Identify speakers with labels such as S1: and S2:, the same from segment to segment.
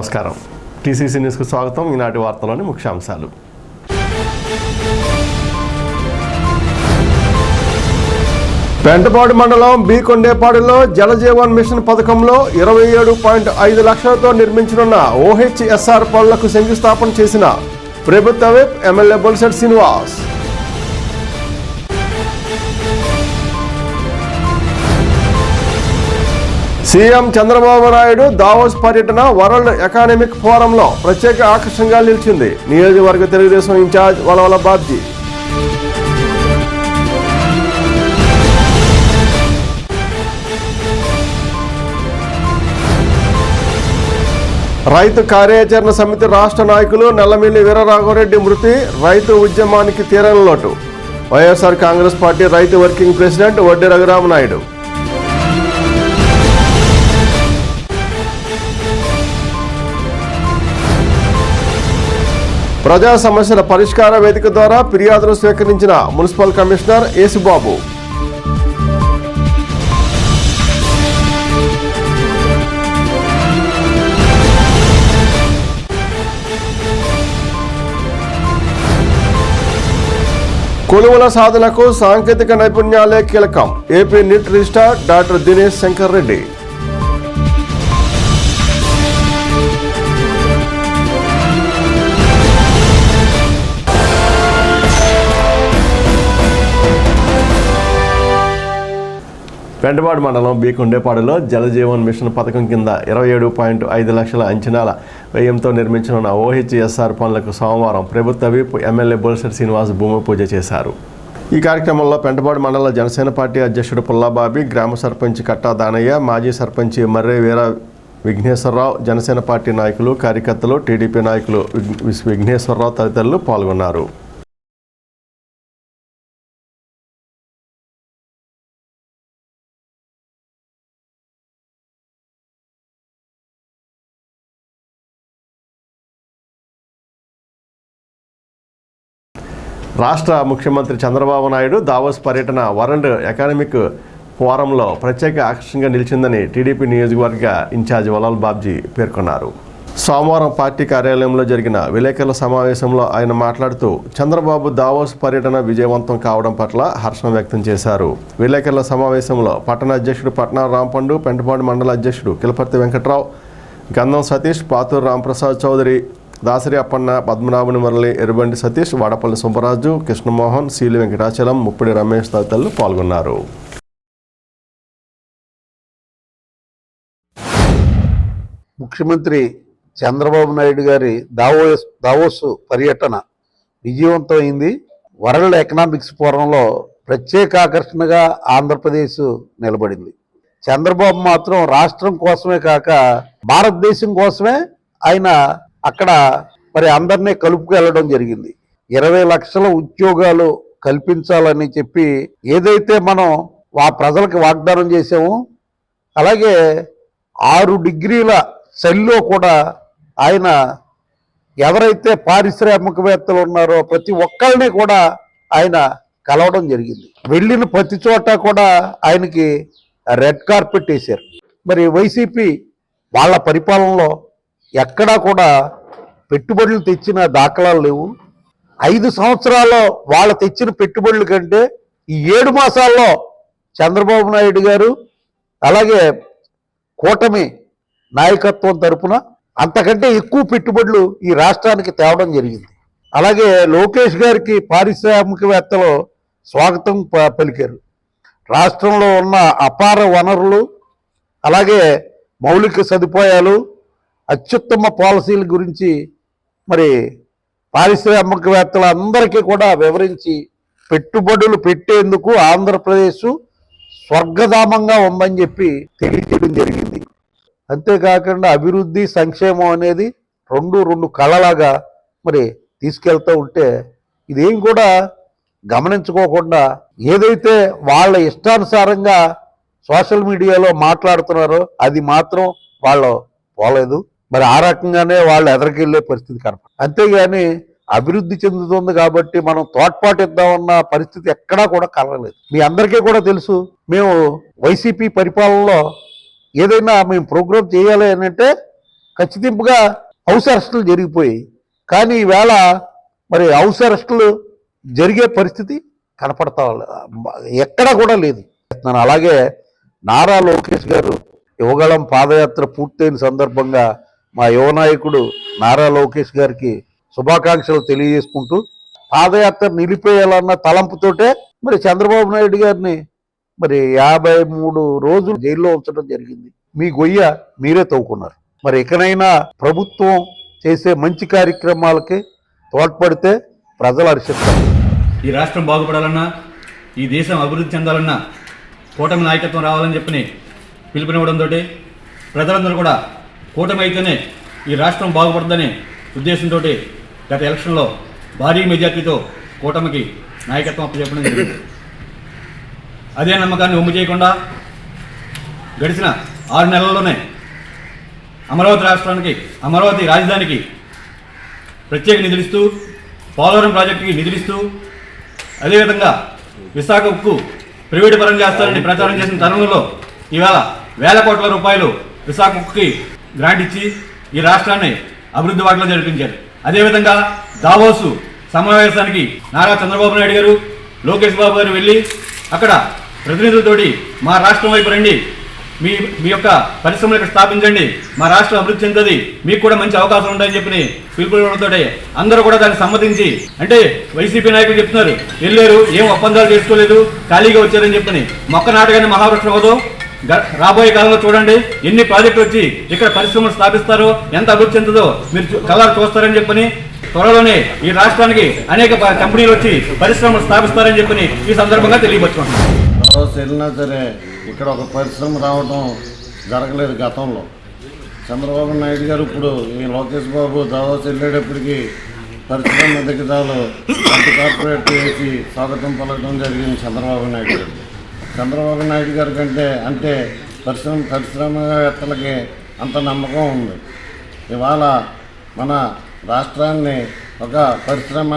S1: నమస్కారం. టీసీసీ న్యూస్కు స్వాగతం. ఈనాటి వార్తలోని ముఖ్యాంశాలు. పెంటపాడు మండలం బి కొండేపాడులో జలజీవన్ మిషన్ పథకంలో 27.5 లక్షలతో నిర్మించనున్న OHSR పనులకు శంకుస్థాపన చేసిన ప్రభుత్వ whip MLA Bolisetti Srinivas. CM Chandrababu Naidu Davos పర్యటన వరల్డ్ ఎకనామిక్ ఫోరంలో ప్రత్యేక ఆకర్షణగా నిలిచింది. నియోజకవర్గ తెలుగుదేశం ఇన్ఛార్జ్ వలవల బాబ్జీ. రైతు కార్యాచరణ సమితి రాష్ట్ర నాయకులు నల్లమిల్లి వీరరాఘవరెడ్డి మృతి రైతు ఉద్యమానికి తీరని లోటు. వైఎస్ఆర్ కాంగ్రెస్ పార్టీ రైతు వర్కింగ్ ప్రెసిడెంట్ వడ్డీ రఘురామనాయుడు. ప్రజా సమస్యల పరిష్కార వేదిక ద్వారా ఫిర్యాదులు స్వీకరించిన మున్సిపల్ కమిషనర్ యేసుబాబు. కొలువుల సాధనకు సాంకేతిక నైపుణ్యాలే కీలకం. AP NIT registrar doctor Dinesh Shankar Reddy. Pentapadu మండలం బి కొండేపాడులో జలజీవన్ మిషన్ పథకం కింద 27.5 లక్షల అంచనాల వ్యయంతో నిర్మించనున్న OHSR పనులకు సోమవారం ప్రభుత్వ విప్ ఎమ్మెల్యే బొలిశెట్టి శ్రీనివాస్ భూమి పూజ చేశారు. ఈ కార్యక్రమంలో పెంటపాడు మండల జనసేన పార్టీ అధ్యక్షుడు పుల్లాబాబి, గ్రామ సర్పంచ్ కట్టా దానయ్య, మాజీ సర్పంచ్ మర్రే వీర విఘ్నేశ్వరరావు, జనసేన పార్టీ నాయకులు, కార్యకర్తలు, టీడీపీ నాయకులు విఘ్నేశ్వరరావు తదితరులు పాల్గొన్నారు. రాష్ట్ర ముఖ్యమంత్రి చంద్రబాబు నాయుడు దావోస్ పర్యటన వరల్డ్ ఎకనామిక్ ఫోరంలో ప్రత్యేక ఆకర్షణగా నిలిచిందని టీడీపీ నియోజకవర్గ ఇన్ఛార్జ్ వలవల బాబ్జీ పేర్కొన్నారు. సోమవారం పార్టీ కార్యాలయంలో జరిగిన విలేకరుల సమావేశంలో ఆయన మాట్లాడుతూ చంద్రబాబు దావోస్ పర్యటన విజయవంతం కావడం పట్ల హర్షం వ్యక్తం చేశారు. విలేకరుల సమావేశంలో పట్టణ అధ్యక్షుడు పట్నా రాంపండు, పెంటపాడు మండల అధ్యక్షుడు కిలపర్తి వెంకట్రావు, గంధం సతీష్, పాతూరు రాంప్రసాద్ చౌదరి, దాసరి అప్పన్న, పద్మనాభుని మురళి, ఎరుబండి సతీష్, వాడపల్లి సుబ్బరాజు, కృష్ణమోహన్, సీలి వెంకటాచలం, ముప్పిడి రమేష్ తదితరులు పాల్గొన్నారు.
S2: ముఖ్యమంత్రి చంద్రబాబు నాయుడు గారి దావోస్ పర్యటన విజయవంతమైంది. వరల్డ్ ఎకనామిక్స్ ఫోరంలో ప్రత్యేక ఆకర్షణగా ఆంధ్రప్రదేశ్ నిలబడింది. చంద్రబాబు మాత్రం రాష్ట్రం కోసమే కాక భారతదేశం కోసమే ఆయన అక్కడ మరి అందరినీ కలుపుకెళ్ళడం జరిగింది. 20 లక్షల ఉద్యోగాలు కల్పించాలని చెప్పి ఏదైతే మనం ప్రజలకు వాగ్దానం చేసామో అలాగే 6 డిగ్రీల చలిలో కూడా ఆయన ఎవరైతే పారిశ్రామికవేత్తలు ఉన్నారో ప్రతి ఒక్కరిని కూడా ఆయన కలవడం జరిగింది. వెళ్ళిన ప్రతి చోట కూడా ఆయనకి రెడ్ కార్పెట్ వేశారు. మరి వైసీపీ వాళ్ళ పరిపాలనలో ఎక్కడా కూడా పెట్టుబడులు తెచ్చిన దాఖలాలు లేవు. 5 సంవత్సరాల్లో వాళ్ళు తెచ్చిన పెట్టుబడుల కంటే ఈ 7 మాసాల్లో చంద్రబాబు నాయుడు గారు అలాగే కూటమి నాయకత్వం తరపున అంతకంటే ఎక్కువ పెట్టుబడులు ఈ రాష్ట్రానికి తేవడం జరిగింది. అలాగే లోకేష్ గారికి పారిశ్రామికవేత్తలు స్వాగతం పలికారు. రాష్ట్రంలో ఉన్న అపార వనరులు అలాగే మౌలిక సదుపాయాలు, అత్యుత్తమ పాలసీల గురించి మరి పారిశ్రామికవేత్తలందరికీ కూడా వివరించి పెట్టుబడులు పెట్టేందుకు ఆంధ్రప్రదేశ్ స్వర్గధామంగా ఉందని చెప్పి తెలియజేయడం జరిగింది. అంతేకాకుండా అభివృద్ధి, సంక్షేమం అనేది రెండు కళలాగా మరి తీసుకెళ్తూ ఉంటే ఇదేం కూడా గమనించుకోకుండా ఏదైతే వాళ్ళ ఇష్టానుసారంగా సోషల్ మీడియాలో మాట్లాడుతున్నారో అది మాత్రం వాళ్ళు పోలేదు. మరి ఆ రకంగానే వాళ్ళు ఎదరికెళ్లే పరిస్థితి కనపడదు. అంతేగాని అభివృద్ధి చెందుతుంది కాబట్టి మనం తోడ్పాటు ఇద్దామన్న పరిస్థితి ఎక్కడా కూడా కలగలేదు. మీ అందరికీ కూడా తెలుసు, మేము వైసీపీ పరిపాలనలో ఏదైనా మేము ప్రోగ్రామ్ చేయాలి అని అంటే ఖచ్చితంగా హౌస్ అరెస్టులు జరిగిపోయాయి. కానీ ఈవేళ మరి హౌస్ అరెస్టులు జరిగే పరిస్థితి కనపడతా ఎక్కడా కూడా లేదు. అలాగే నారా లోకేష్ గారు యువగళం పాదయాత్ర పూర్తయిన సందర్భంగా మా యువ నాయకుడు నారా లోకేష్ గారికి శుభాకాంక్షలు తెలియజేసుకుంటూ పాదయాత్ర నిలిపేయాలన్న తలంపుతోటే మరి చంద్రబాబు నాయుడు గారిని మరి 53 రోజులు జైల్లో ఉంచడం జరిగింది. మీ గొయ్య మీరే తవ్వుకున్నారు. మరి ఇకనైనా ప్రభుత్వం చేసే మంచి కార్యక్రమాలకి తోడ్పడితే ప్రజలు హర్షిస్తారు.
S3: ఈ రాష్ట్రం బాగుపడాలన్నా, ఈ దేశం అభివృద్ధి చెందాలన్నా కూటమి నాయకత్వం రావాలని చెప్పి పిలుపునివ్వడంతో ప్రజలందరూ కూడా కూటమి అయితేనే ఈ రాష్ట్రం బాగుపడుతుందనే ఉద్దేశంతో గత ఎలక్షన్లో భారీ మెజార్టీతో కూటమికి నాయకత్వం అప్పచెప్పడం జరిగింది. అదే నమ్మకాన్ని ఒమ్ము చేయకుండా గడిచిన 6 నెలల్లోనే అమరావతి రాజధానికి ప్రత్యేక నిధులిస్తూ, పోలవరం ప్రాజెక్టుకి నిధులిస్తూ, అదేవిధంగా విశాఖ ఉక్కు ప్రైవేటు పరం చేస్తారని ప్రచారం చేసిన తరుణంలో ఇవాళ వేల కోట్ల రూపాయలు విశాఖ ఉక్కుకి గ్రాంట్ ఇచ్చి ఈ రాష్ట్రాన్ని అభివృద్ధి వాటిలో జరిపించారు. అదేవిధంగా దావోసు సమావేశానికి నారా చంద్రబాబు నాయుడు గారు, లోకేష్ బాబు గారు వెళ్ళి అక్కడ ప్రతినిధులతోటి మా రాష్ట్రం వైపు రండి, మీ యొక్క పరిశ్రమలు ఇక్కడ స్థాపించండి, మా రాష్ట్రం అభివృద్ధి చెందుతుంది, మీకు కూడా మంచి అవకాశం ఉంటాయని చెప్పి పిలుపునివ్వడంతో అందరూ కూడా దాన్ని సమ్మతించి, అంటే వైసీపీ నాయకులు చెప్తున్నారు వెళ్ళారు, ఏం ఒప్పందాలు చేసుకోలేదు, ఖాళీగా వచ్చారని చెప్పని మొక్క నాటగానే మహావృక్షం అవదో. రాబోయే కాలంలో చూడండి ఎన్ని ప్రాజెక్టులు వచ్చి ఇక్కడ పరిశ్రమలు స్థాపిస్తారో, ఎంత అభివృద్ధి చెందుతుందో మీరు కలర్ చూస్తారని చెప్పని, త్వరలోనే ఈ రాష్ట్రానికి అనేక కంపెనీలు వచ్చి పరిశ్రమలు స్థాపిస్తారని చెప్పని ఈ సందర్భంగా తెలియపరుచుకుంటున్నాం.
S4: వెళ్ళినా సరే ఇక్కడ ఒక పరిశ్రమ రావడం జరగలేదు గతంలో. చంద్రబాబు నాయుడు గారు ఇప్పుడు ఈ లోకేష్ బాబు దావోస్ వెళ్ళేటప్పటికి పరిశ్రమ దిగ్గజాలు కార్పొరేట్ వేసి స్వాగతం పలకడం జరిగింది చంద్రబాబు నాయుడు గారు. చంద్రబాబు నాయుడు గారి కంటే అంటే పరిశ్రమవేత్తలకి అంత నమ్మకం ఉంది. ఇవాళ మన రాష్ట్రాన్ని ఒక పరిశ్రమ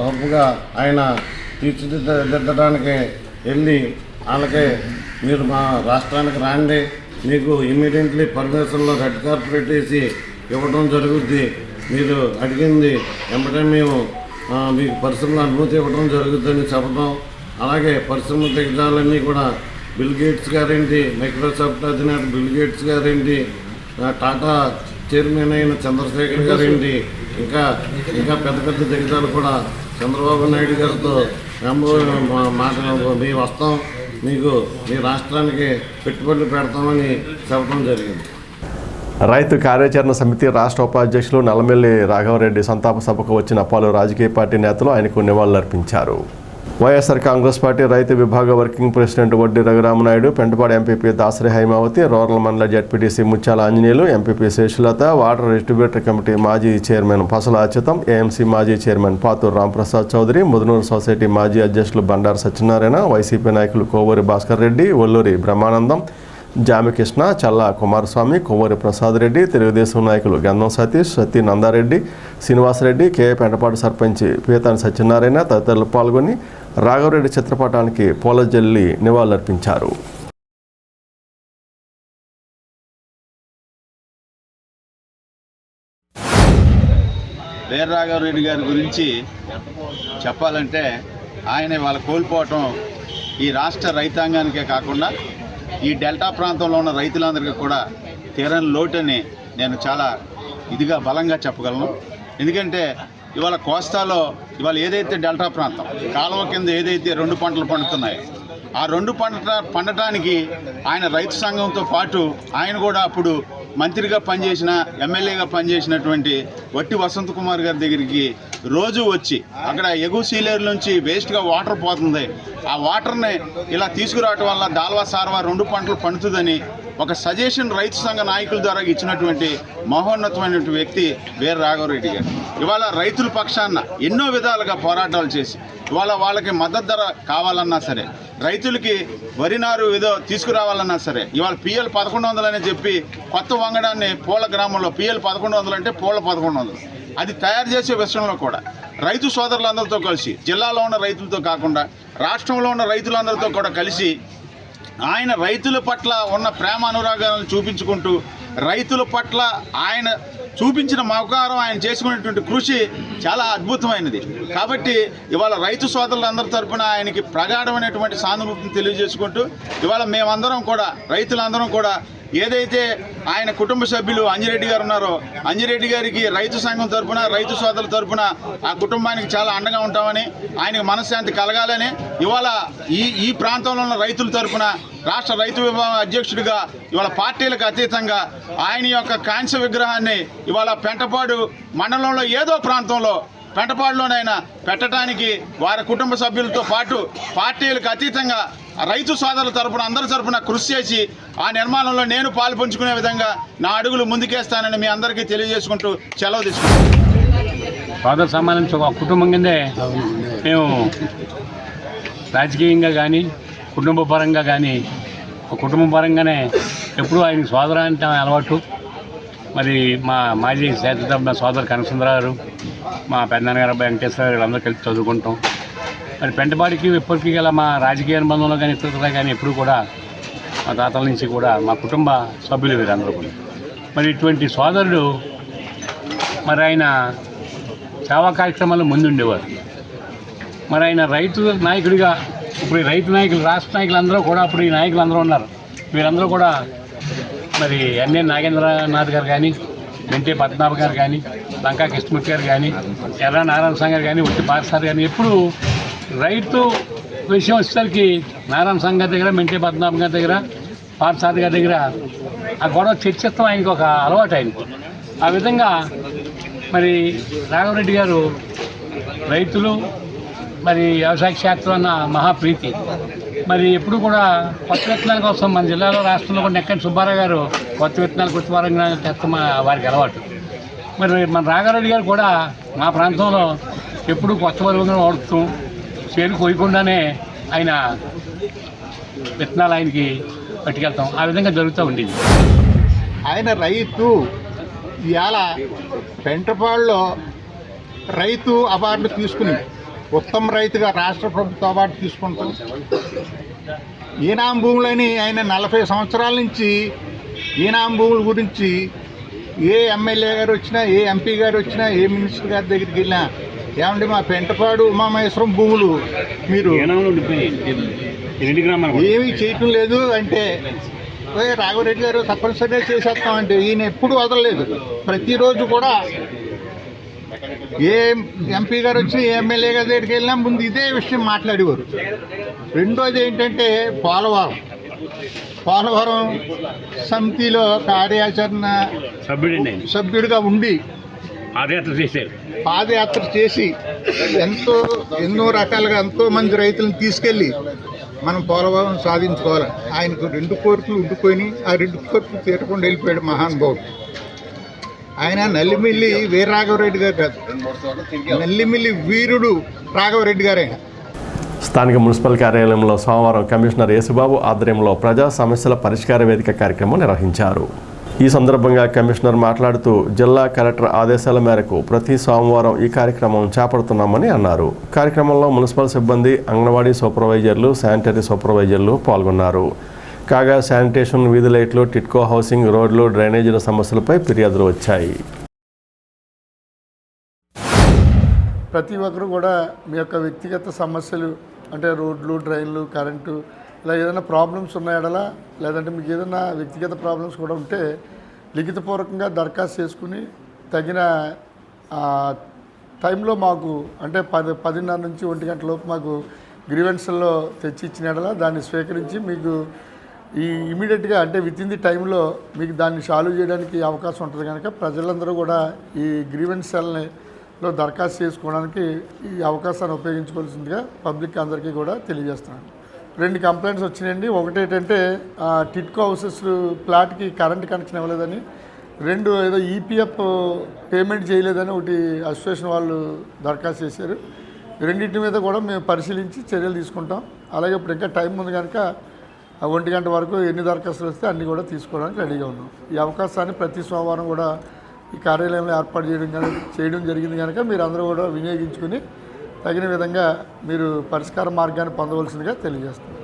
S4: హబ్బుగా ఆయన తీర్చిదిద్దడానికి వెళ్ళి వాళ్ళకి మీరు మా రాష్ట్రానికి రాండి, మీకు ఇమ్మీడియట్లీ పర్మిషన్లో రెడ్ కార్పొరేట్ వేసి ఇవ్వడం జరుగుద్ది, మీరు అడిగింది వెంబడే మేము మీకు పరిశ్రమల అనుమతి ఇవ్వడం జరుగుతుందని చెప్పడం. అలాగే పరిశ్రమ దిగ్గజాలన్నీ కూడా బిల్ గేట్స్ గారేంటి, మైక్రోసాఫ్ట్ అధినేత బిల్ గేట్స్ గారేంటి, టాటా చైర్మన్ అయిన చంద్రశేఖర్ గారేంటి, ఇంకా పెద్ద పెద్ద దిగ్గజాలు కూడా చంద్రబాబు నాయుడు గారితో మేము వస్తాం, మీకు మీ రాష్ట్రానికి పెట్టుబడులు పెడతామని చెప్పడం జరిగింది.
S1: రైతు కార్యాచరణ సమితి రాష్ట్ర ఉపాధ్యక్షులు నల్లమెల్లి రాఘవరెడ్డి సంతాప సభకు వచ్చిన పలు రాజకీయ పార్టీ నేతలు ఆయనకు నివాళులర్పించారు. వైఎస్ఆర్ కాంగ్రెస్ పార్టీ రైతు విభాగ working president Vaddi Raghuramanaidu, Pentapadu MPP Dasari Haimavathi, rural మండల ZPTC Mutyala Anjaneyulu, MPP Seshulatha, water distributor committee మాజీ చైర్మన్ పసల అచ్యుతం, ఏఎంసీ మాజీ చైర్మన్ పాతూరు రాంప్రసాద్ చౌదరి, ముదునూరు సొసైటీ మాజీ అధ్యక్షులు బండారు సత్యనారాయణ, వైసీపీ నాయకులు కోవూరి భాస్కర్ రెడ్డి, ఒల్లూరి బ్రహ్మానందం, జామికృష్ణ, చల్లా కుమారస్వామి, కొవ్వూరి ప్రసాద్ రెడ్డి, తెలుగుదేశం నాయకులు గంధం సతీష్, సత్తి నందారెడ్డి, శ్రీనివాసరెడ్డి, కే పెంటపాడు సర్పంచ్ పీతాని సత్యనారాయణ తదితరులు పాల్గొని రాఘవరెడ్డి చిత్రపటానికి పూలజల్లి నివాళులర్పించారు.
S5: వీర రాఘవరెడ్డి గారి గురించి చెప్పాలంటే ఆయన వాళ్ళ కోల్పోవటం ఈ రాష్ట్ర రైతాంగానికే కాకుండా ఈ డెల్టా ప్రాంతంలో ఉన్న రైతులందరికీ కూడా తీరని లోటని నేను చాలా ఇదిగా బలంగా చెప్పగలను. ఎందుకంటే ఇవాళ కోస్తాలో ఇవాళ ఏదైతే డెల్టా ప్రాంతం కాలువ కింద ఏదైతే 2 పంటలు పండుతున్నాయో ఆ 2 పండటానికి ఆయన రైతు సంఘంతో పాటు ఆయన కూడా అప్పుడు మంత్రిగా పనిచేసిన ఎమ్మెల్యేగా పనిచేసినటువంటి వట్టి వసంత్ కుమార్ గారి దగ్గరికి రోజు వచ్చి అక్కడ ఎగువ సీలేరు నుంచి వేస్ట్గా వాటర్ పోతుంది, ఆ వాటర్ని ఇలా తీసుకురావటం వల్ల దాల్వా సార్వా 2 పంటలు పండుతుందని ఒక సజెషన్ రైతు సంఘ నాయకుల ద్వారా ఇచ్చినటువంటి మహోన్నతమైనటువంటి వ్యక్తి వీర రాఘవరెడ్డి గారు. ఇవాళ రైతుల పక్షాన ఎన్నో విధాలుగా పోరాటాలు చేసి ఇవాళ వాళ్ళకి మద్దతు ధర కావాలన్నా సరే, రైతులకి వరి నారు ఏదో తీసుకురావాలన్నా సరే, ఇవాళ PL 1100 అని చెప్పి కొత్త వంగడాన్ని పూల గ్రామంలో PL 1100 అంటే పూల 1100 అది తయారు చేసే విషయంలో కూడా రైతు సోదరులందరితో కలిసి జిల్లాలో ఉన్న రైతులతో కాకుండా రాష్ట్రంలో ఉన్న రైతులందరితో కూడా కలిసి ఆయన రైతుల పట్ల ఉన్న ప్రేమ అనురాగాలను చూపించుకుంటూ రైతుల పట్ల ఆయన చూపించిన మమకారం, ఆయన చేసుకునేటువంటి కృషి చాలా అద్భుతమైనది. కాబట్టి ఇవాళ రైతు సోదరులందరి తరపున ఆయనకి ప్రగాఢమైనటువంటి సానుభూతిని తెలియజేసుకుంటూ ఇవాళ మేమందరం కూడా, రైతులందరం కూడా ఏదైతే ఆయన కుటుంబ సభ్యులు అంజిరెడ్డి గారు ఉన్నారో, అంజిరెడ్డి గారికి రైతు సంఘం తరపున, రైతు సోదరుల తరపున ఆ కుటుంబానికి చాలా అండగా ఉంటామని, ఆయనకు మనశ్శాంతి కలగాలని ఇవాళ ఈ ప్రాంతంలో ఉన్న రైతుల తరపున రాష్ట్ర రైతు విభాగం అధ్యక్షుడిగా ఇవాళ పార్టీలకు అతీతంగా ఆయన యొక్క కాంస్య విగ్రహాన్ని ఇవాళ పెంటపాడు మండలంలో ఏదో ప్రాంతంలో పెంటపాడులోనైనా పెట్టడానికి వారి కుటుంబ సభ్యులతో పాటు పార్టీలకు అతీతంగా రైతు సోదరుల తరపున, అందరి తరపున కృషి చేసి ఆ నిర్మాణంలో నేను పాలు పంచుకునే విధంగా నా అడుగులు ముందుకేస్తానని మీ అందరికీ తెలియజేసుకుంటూ సెలవు తీసుకుంటాను.
S6: సోదర సంబంధించి ఒక కుటుంబం కిందే మేము రాజకీయంగా కానీ కుటుంబ పరంగా కానీ, కుటుంబ పరంగానే ఎప్పుడూ ఆయనకి సోదర అంటే అలవాటు. మరి మా మాజీ శాసనసభ సోదరు కనకసుందరరావు గారు, మా పెద్దనాన్నగారు అబ్బాయి వెంకటేశ్వర వీళ్ళందరూ కలిసి చదువుకుంటాం. మరి పెంటపాడికి ఇప్పటికీ గల మా రాజకీయ అనుబంధంలో కానీ ఇతరులు కానీ ఎప్పుడు కూడా మా తాతల నుంచి కూడా మా కుటుంబ సభ్యులు వీరందరూ కూడా. మరి ఇటువంటి సోదరుడు మరి ఆయన సేవా కార్యక్రమాల్లో ముందుండేవారు. మరి ఆయన రైతు నాయకుడిగా, ఇప్పుడు ఈ రైతు నాయకులు, రాష్ట్ర నాయకులు అందరూ కూడా, ఇప్పుడు ఈ నాయకులు అందరూ ఉన్నారు, వీరందరూ కూడా మరి ఎన్ఎన్ నాగేంద్రనాథ్ గారు కానీ, మెంటే పద్మనాభ గారు కానీ, లంకా కృష్ణమూర్తి గారు కానీ, ఎర్ర నారాయణ సంఘ్ గారు కానీ, ఉట్టి పార్సార్ కానీ, ఎప్పుడు రైతు విషయం వచ్చేసరికి నారాయణ సంఘ్ గారి దగ్గర, మెంటే పద్మనాభ గారి దగ్గర, పార్సార్ గారి దగ్గర ఆ గొడవ చర్చిస్తాం ఆయనకు ఒక అలవాటు. ఆయనకు ఆ విధంగా మరి రాఘవరెడ్డి గారు రైతులు మరి వ్యవసాయ క్షేత్రం అన్న మహాప్రీతి. మరి ఎప్పుడు కూడా కొత్త విత్తనాల కోసం మన జిల్లాలో, రాష్ట్రంలో కూడా నెక్కని సుబ్బారావు గారు కొత్త విత్తనాలు కొత్తవరంగా తెస్తాం వారికి అలవాటు. మరి మన రాఘవరెడ్డి గారు కూడా మా ప్రాంతంలో ఎప్పుడు కొత్త వరంగా వాడుతూ చేరు కోయకుండానే ఆయన విత్తనాలు ఆయనకి పట్టుకెళ్తాం. ఆ విధంగా జరుగుతూ ఉండేది.
S7: ఆయన రైతు ఇవాళ పెంటపాడులో రైతు అవార్డు తీసుకుని ఉత్తమ రైతుగా రాష్ట్ర ప్రభుత్వ అవార్డు తీసుకుంటాం. ఈనాం భూములని ఆయన 40 సంవత్సరాల నుంచి ఈనాం భూముల గురించి ఏ ఎమ్మెల్యే గారు వచ్చినా, ఏ ఎంపీ గారు వచ్చినా, ఏ మినిస్టర్ గారి దగ్గరికి వెళ్ళినా, ఏమంటే మా పెంటపాడు ఉమామహేశ్వరం భూములు మీరు ఏమీ చేయటం లేదు అంటే, రాఘవరెడ్డి గారు తప్పనిసరిగా చేసేస్తామంటే ఈయన ఎప్పుడు వదలలేదు. ప్రతిరోజు కూడా ఏ ఎంపీ గారు వచ్చి, ఏ ఎమ్మెల్యే గారి దగ్గరికి వెళ్ళినా ముందు ఇదే విషయం మాట్లాడేవారు. రెండోది ఏంటంటే పోలవరం సమితిలో కార్యాచరణ సభ్యుడిగా ఉండి పాదయాత్ర చేసి ఎన్నో రకాలుగా ఎంతోమంది రైతులను తీసుకెళ్ళి మనం పోలవరం సాధించుకోవాలి. ఆయనకు 2 కోరికలు ఉండిపోయినాయి. ఆ 2 కోరికలు తీరకుండా వెళ్ళిపోయాడు మహానుభావుడు. ఆయన నల్లిమిల్లి వీర రాఘవరెడ్డి గారు కాదు, నల్లిమిల్లి వీరుడు రాఘవరెడ్డి గారు. ఆయన
S1: స్థానిక మున్సిపల్ కార్యాలయంలో సోమవారం కమిషనర్ యేసుబాబు ఆధ్వర్యంలో ప్రజా సమస్యల పరిష్కార వేదిక కార్యక్రమం నిర్వహించారు. ఈ సందర్భంగా కమిషనర్ మాట్లాడుతూ జిల్లా కలెక్టర్ ఆదేశాల మేరకు ప్రతి సోమవారం ఈ కార్యక్రమం చేపడుతున్నామని అన్నారు. కార్యక్రమంలో మున్సిపల్ సిబ్బంది, అంగన్వాడీ సూపర్వైజర్లు, శానిటరీ సూపర్వైజర్లు పాల్గొన్నారు. కాగా శానిటేషన్, వీధి లైట్లు, టిట్కో హౌసింగ్, రోడ్లు, డ్రైనేజీల సమస్యలపై ఫిర్యాదులు వచ్చాయి.
S8: ప్రతి ఒక్కరు కూడా మీ యొక్క వ్యక్తిగత సమస్యలు అంటే రోడ్లు, డ్రైన్లు, కరెంటు ఇలా ఏదైనా ప్రాబ్లమ్స్ ఉన్నాయడలా, లేదంటే మీకు ఏదైనా వ్యక్తిగత ప్రాబ్లమ్స్ కూడా ఉంటే లిఖితపూర్వకంగా దరఖాస్తు చేసుకుని తగిన టైంలో మాకు అంటే 10:30 నుంచి 1 గంట లోపు మాకు గ్రీవెన్స్లో తెచ్చి ఇచ్చినడలా దాన్ని స్వీకరించి మీకు ఇమీడియట్గా అంటే విత్ ఇన్ ది టైంలో మీకు దాన్ని సాల్వ్ చేయడానికి అవకాశం ఉంటుంది. కనుక ప్రజలందరూ కూడా ఈ గ్రీవెన్స్ సెల్లో దరఖాస్తు చేసుకోవడానికి ఈ అవకాశాన్ని ఉపయోగించుకోవాల్సిందిగా పబ్లిక్ అందరికీ కూడా తెలియజేస్తున్నాను. 2 కంప్లైంట్స్ వచ్చినాయండి. ఒకటి ఏంటంటే టిట్కో హౌసెస్ ప్లాట్కి కరెంట్ కనెక్షన్ ఇవ్వలేదని, 2 ఏదో ఈపీఎఫ్ పేమెంట్ చేయలేదని ఒకటి అసోసియేషన్ వాళ్ళు దరఖాస్తు చేశారు. రెండింటి మీద కూడా మేము పరిశీలించి చర్యలు తీసుకుంటాం. అలాగే ఇప్పుడు ఇంకా టైం ఉంది కనుక 1 గంట వరకు ఎన్ని దరఖాస్తులు వస్తే అన్నీ కూడా తీసుకోవడానికి రెడీగా ఉన్నాం. ఈ అవకాశాన్ని ప్రతి సోమవారం కూడా ఈ కార్యాలయంలో ఏర్పాటు చేయడం జరిగింది కనుక మీరు అందరూ కూడా వినియోగించుకుని తగిన విధంగా మీరు పరిష్కార మార్గాన్ని పొందవలసిందిగా తెలియజేస్తున్నాం.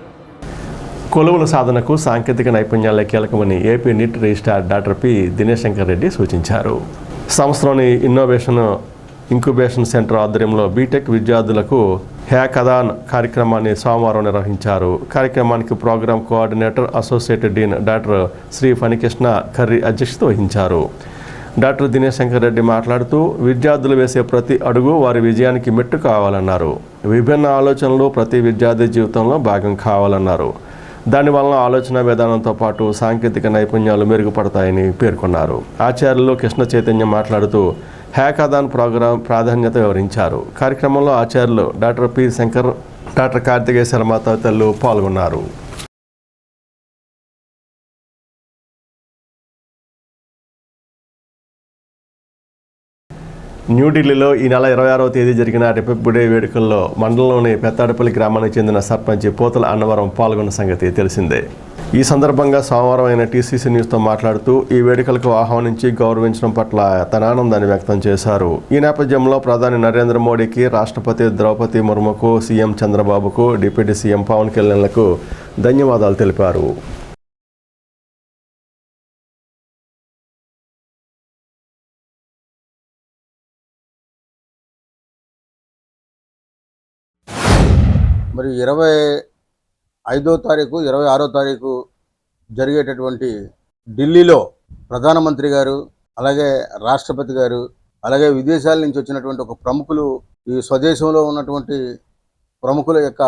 S1: కొలువుల సాధనకు సాంకేతిక నైపుణ్యాలే కీలకమని AP NIT registrar doctor P Dinesh Shankar Reddy సూచించారు. సంస్థలోని ఇన్నోవేషన్ ఇంక్యుబేషన్ సెంటర్ ఆధ్వర్యంలో బీటెక్ విద్యార్థులకు హ్యాకథాన్ కార్యక్రమాన్ని సోమవారం నిర్వహించారు. కార్యక్రమానికి programme coordinator associate dean doctor Shri Phanikrishna Karri అధ్యక్షత వహించారు. డాక్టర్ దినేష్ శంకర్ రెడ్డి మాట్లాడుతూ విద్యార్థులు వేసే ప్రతి అడుగు వారి విజయానికి మెట్టు కావాలన్నారు. విభిన్న ఆలోచనలు ప్రతి విద్యార్థి జీవితంలో భాగం కావాలన్నారు. దానివలన ఆలోచన విధానంతో పాటు సాంకేతిక నైపుణ్యాలు మెరుగుపడతాయని పేర్కొన్నారు. ఆచార్యులు కృష్ణ చైతన్య మాట్లాడుతూ హ్యాకథాన్ ప్రోగ్రాం ప్రాధాన్యత వివరించారు. కార్యక్రమంలో ఆచార్యులు doctor P Shankar, doctor Karthikeya Sharma తదితరులు పాల్గొన్నారు. న్యూఢిల్లీలో ఈ నెల 26వ తేదీ జరిగిన రిపబ్లిక్ డే వేడుకల్లో మండలంలోని పెత్తాడపల్లి గ్రామానికి చెందిన సర్పంచ్ పోతల అన్నవరం పాల్గొన్న సంగతి తెలిసిందే. ఈ సందర్భంగా సోమవారం ఆయన టీసీసీ న్యూస్తో మాట్లాడుతూ ఈ వేడుకలకు ఆహ్వానించి గౌరవించడం పట్ల తన ఆనందాన్ని వ్యక్తం చేశారు. ఈ నేపథ్యంలో ప్రధాని నరేంద్ర మోడీకి, రాష్ట్రపతి ద్రౌపది ముర్ముకు, సీఎం చంద్రబాబుకు, డిప్యూటీ సీఎం పవన్ కళ్యాణ్లకు ధన్యవాదాలు తెలిపారు.
S2: మరి 25వ తారీఖు 26వ తారీఖు జరిగేటటువంటి ఢిల్లీలో ప్రధానమంత్రి గారు, అలాగే రాష్ట్రపతి గారు, అలాగే విదేశాల నుంచి వచ్చినటువంటి ఒక ప్రముఖులు, ఈ స్వదేశంలో ఉన్నటువంటి ప్రముఖుల యొక్క